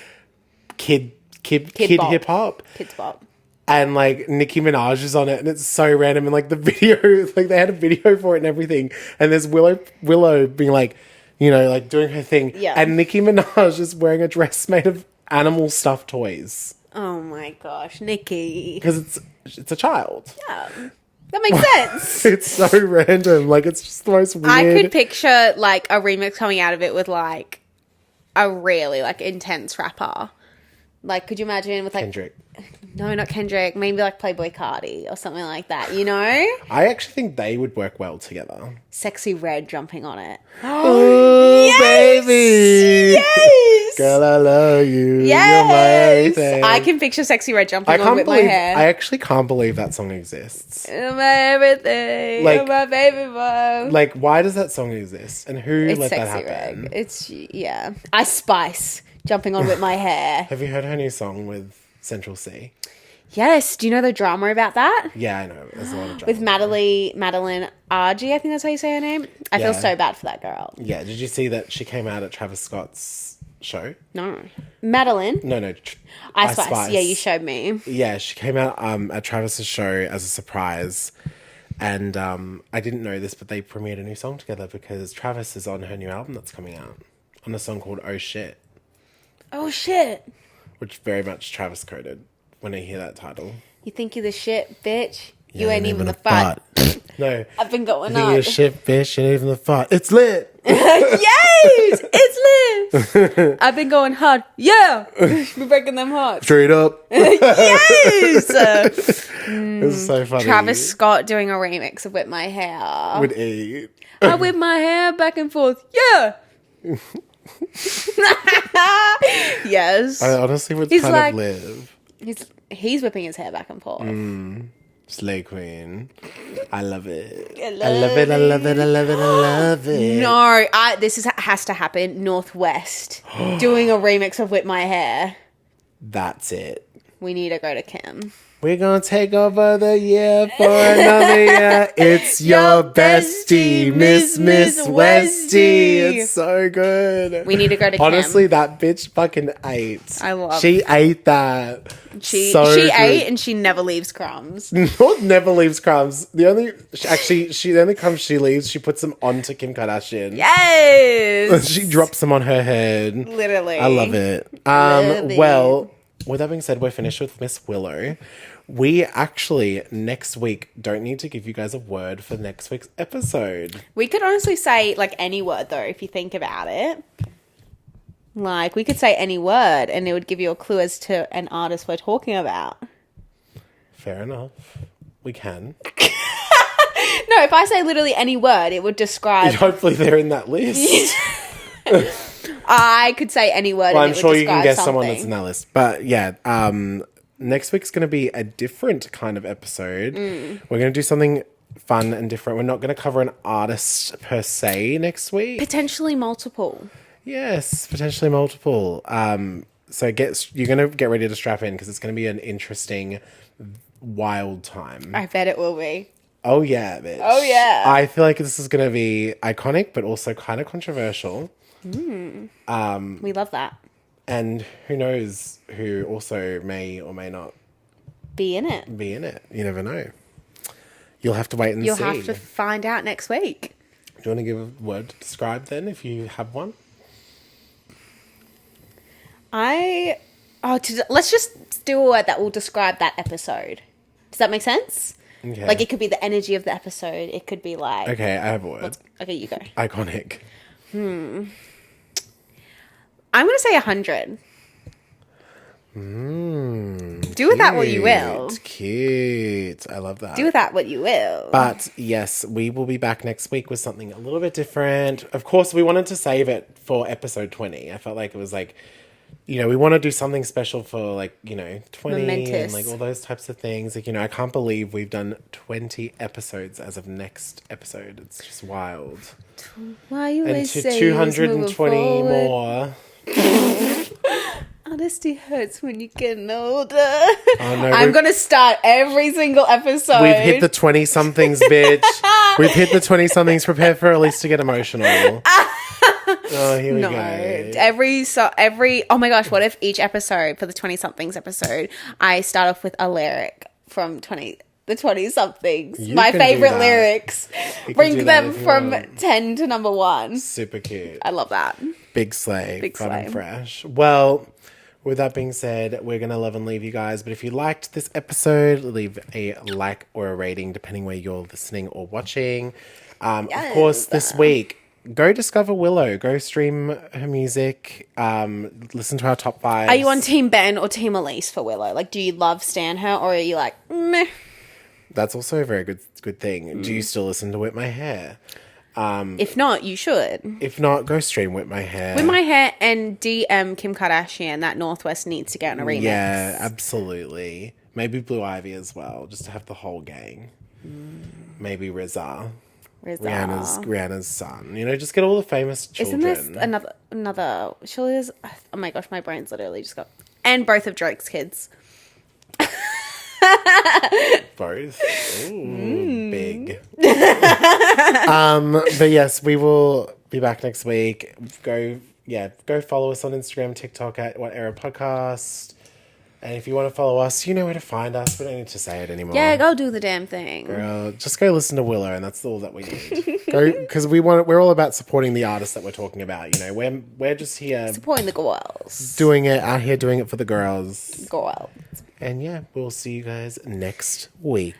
Speaker 2: kid hip hop.
Speaker 1: Kids pop.
Speaker 2: And like Nicki Minaj is on it, and it's so random. And like the video, like they had a video for it and everything. And there's Willow being like, you know, like doing her thing.
Speaker 1: Yeah. And
Speaker 2: Nicki Minaj is wearing a dress made of animal stuffed toys.
Speaker 1: Oh my gosh, Nicki.
Speaker 2: Because it's a child.
Speaker 1: Yeah. That makes sense.
Speaker 2: It's so random. Like it's just the most weird.
Speaker 1: I could picture like a remix coming out of it with like a really like intense rapper. Like, could you imagine with like...
Speaker 2: Kendrick.
Speaker 1: No, not Kendrick. Maybe like Playboy Cardi or something like that, you know?
Speaker 2: I actually think they would work well together.
Speaker 1: Sexy Red jumping on it.
Speaker 2: Oh,
Speaker 1: yes!
Speaker 2: baby.
Speaker 1: Yes!
Speaker 2: Girl, I love you.
Speaker 1: Yes!
Speaker 2: You're my everything.
Speaker 1: I can picture Sexy Red jumping on with my hair.
Speaker 2: I actually can't believe that song exists.
Speaker 1: You're my everything.
Speaker 2: Like-
Speaker 1: You're my baby boy.
Speaker 2: Like, why does that song exist? And who
Speaker 1: It's
Speaker 2: let that
Speaker 1: Sexy
Speaker 2: happen?
Speaker 1: Red. It's, yeah. Ice Spice jumping on with my hair.
Speaker 2: Have you heard her new song with Central C?
Speaker 1: Yes. Do you know the drama about that?
Speaker 2: Yeah, I know. There's a lot of drama.
Speaker 1: With Madeline Argy, I think that's how you say her name. I feel
Speaker 2: Yeah.
Speaker 1: so bad for that girl.
Speaker 2: Yeah, did you see that she came out at Travis Scott's show?
Speaker 1: No. Madeline.
Speaker 2: No.
Speaker 1: Ice Spice. Yeah, you showed me.
Speaker 2: Yeah, she came out at Travis's show as a surprise. And I didn't know this, but they premiered a new song together because Travis is on her new album that's coming out on a song called Oh Shit,
Speaker 1: Oh, shit.
Speaker 2: which very much Travis coded when I hear that title.
Speaker 1: You think you're the shit, bitch?
Speaker 2: Yeah,
Speaker 1: You ain't even the fart.
Speaker 2: No.
Speaker 1: I've been going
Speaker 2: You think you're
Speaker 1: on.
Speaker 2: shit, bitch, you ain't even the fart. It's lit!
Speaker 1: Yes! It's lit! I've been going hard. Yeah! We're breaking them hearts.
Speaker 2: Straight up.
Speaker 1: Yes!
Speaker 2: It's so funny.
Speaker 1: Travis Scott doing a remix of Whip My Hair.
Speaker 2: would eat.
Speaker 1: I whip my hair back and forth. Yeah! Yes.
Speaker 2: I honestly would
Speaker 1: He's
Speaker 2: kind
Speaker 1: like-
Speaker 2: of live.
Speaker 1: He's whipping his hair back and forth.
Speaker 2: Slay Queen. I love it.
Speaker 1: I
Speaker 2: I love it. I love it. I love it. I love it.
Speaker 1: No, has to happen. Northwest doing a remix of Whip My Hair.
Speaker 2: That's it.
Speaker 1: We need to go to Kim.
Speaker 2: We're gonna take over the year for another year. It's your bestie, Miss Westie. It's so good.
Speaker 1: We need to go to Kim.
Speaker 2: Honestly, that bitch fucking ate.
Speaker 1: I love-
Speaker 2: She ate that.
Speaker 1: She
Speaker 2: So good.
Speaker 1: ate and she never leaves crumbs.
Speaker 2: Not never leaves crumbs. The only crumbs she leaves, she puts them onto Kim Kardashian.
Speaker 1: Yes!
Speaker 2: She drops them on her head.
Speaker 1: Literally.
Speaker 2: I love it.
Speaker 1: Literally.
Speaker 2: Well, with that being said, we're finished with Miss Willow. We actually, next week, don't need to give you guys a word for next week's episode.
Speaker 1: We could honestly say, like, any word, though, if you think about it. Like, we could say any word, and it would give you a clue as to an artist we're talking about.
Speaker 2: Fair enough. We can.
Speaker 1: No, if I say literally any word, it would describe...
Speaker 2: Hopefully they're in that list.
Speaker 1: I could say any word,
Speaker 2: Well,
Speaker 1: and
Speaker 2: I'm
Speaker 1: it
Speaker 2: sure
Speaker 1: would
Speaker 2: you can
Speaker 1: describe
Speaker 2: guess
Speaker 1: something.
Speaker 2: someone that's in that list. But yeah, next week's going to be a different kind of episode. We're going to do something fun and different. We're not going to cover an artist per se next week.
Speaker 1: Potentially multiple.
Speaker 2: Yes, potentially multiple. So you're going to get ready to strap in because it's going to be an interesting, wild time.
Speaker 1: I bet it will be.
Speaker 2: Oh yeah, bitch.
Speaker 1: Oh, yeah.
Speaker 2: I feel like this is going to be iconic, but also kind of controversial.
Speaker 1: We love that.
Speaker 2: And who knows who also may or may not
Speaker 1: Be in it.
Speaker 2: be in it. You never know. You'll have to wait and
Speaker 1: You'll
Speaker 2: see.
Speaker 1: have to find out next week.
Speaker 2: Do you want to give a word to describe then, if you have one?
Speaker 1: Let's just do a word that will describe that episode. Does that make sense?
Speaker 2: Okay.
Speaker 1: Like, it could be the energy of the episode. It could be like...
Speaker 2: Okay, I have a word.
Speaker 1: Okay, you go.
Speaker 2: Iconic.
Speaker 1: I'm going to say 100. Do with that what you will.
Speaker 2: Cute. I love that.
Speaker 1: Do with that what you will.
Speaker 2: But yes, we will be back next week with something a little bit different. Of course, we wanted to save it for episode 20. I felt like it was like, we want to do something special for 20
Speaker 1: Momentous.
Speaker 2: and like all those types of things. Like, I can't believe we've done 20 episodes as of next episode. It's just wild.
Speaker 1: Why you
Speaker 2: And
Speaker 1: always
Speaker 2: to
Speaker 1: say
Speaker 2: 220
Speaker 1: more.
Speaker 2: more.
Speaker 1: Honesty hurts when you're getting older.
Speaker 2: Oh, no,
Speaker 1: I'm going to start every single episode.
Speaker 2: We've hit the 20-somethings, bitch. We've hit the 20-somethings. Prepare for Elise to get emotional. Oh, here we go.
Speaker 1: Oh my gosh, what if each episode for the 20-somethings episode, I start off with a lyric from the 20-somethings.
Speaker 2: You
Speaker 1: My
Speaker 2: can do
Speaker 1: favorite
Speaker 2: that.
Speaker 1: lyrics.
Speaker 2: You can
Speaker 1: Bring
Speaker 2: do that
Speaker 1: them
Speaker 2: if you
Speaker 1: from
Speaker 2: want.
Speaker 1: 10 to number 1.
Speaker 2: Super cute.
Speaker 1: I love that.
Speaker 2: Big slay.
Speaker 1: Big
Speaker 2: Fun and
Speaker 1: slay.
Speaker 2: fresh. Well, with that being said, we're going to love and leave you guys. But if you liked this episode, leave a like or a rating, depending where you're listening or watching. Of course, this week, go discover Willow. Go stream her music. Listen to our top 5.
Speaker 1: Are you on Team Ben or Team Elise for Willow? Like, do you love Stan her, or are you like, meh?
Speaker 2: That's also a very good thing. Do you still listen to Whip My Hair?
Speaker 1: If not, you should.
Speaker 2: If not, go stream Whip My Hair.
Speaker 1: Whip My Hair and DM Kim Kardashian. That Northwest needs to get on a remix.
Speaker 2: Yeah, absolutely. Maybe Blue Ivy as well, just to have the whole gang. Maybe RZA. Rihanna's son. You know, just get all the famous children.
Speaker 1: Isn't this another? Surely there's. Oh my gosh, my brain's literally just got. And both of Drake's kids.
Speaker 2: Both. Ooh, big. But yes, we will be back next week. Go follow us on Instagram, TikTok at What Era Podcast. And if you want to follow us, you know where to find us. We don't need to say it anymore.
Speaker 1: Yeah, go do the damn thing.
Speaker 2: Girl, just go listen to Willow, and that's all that we need. Because we're all about supporting the artists that we're talking about. You know, we're just here
Speaker 1: supporting the girls,
Speaker 2: doing it out here, doing it for the girls.
Speaker 1: Girls.
Speaker 2: And yeah, we'll see you guys next week.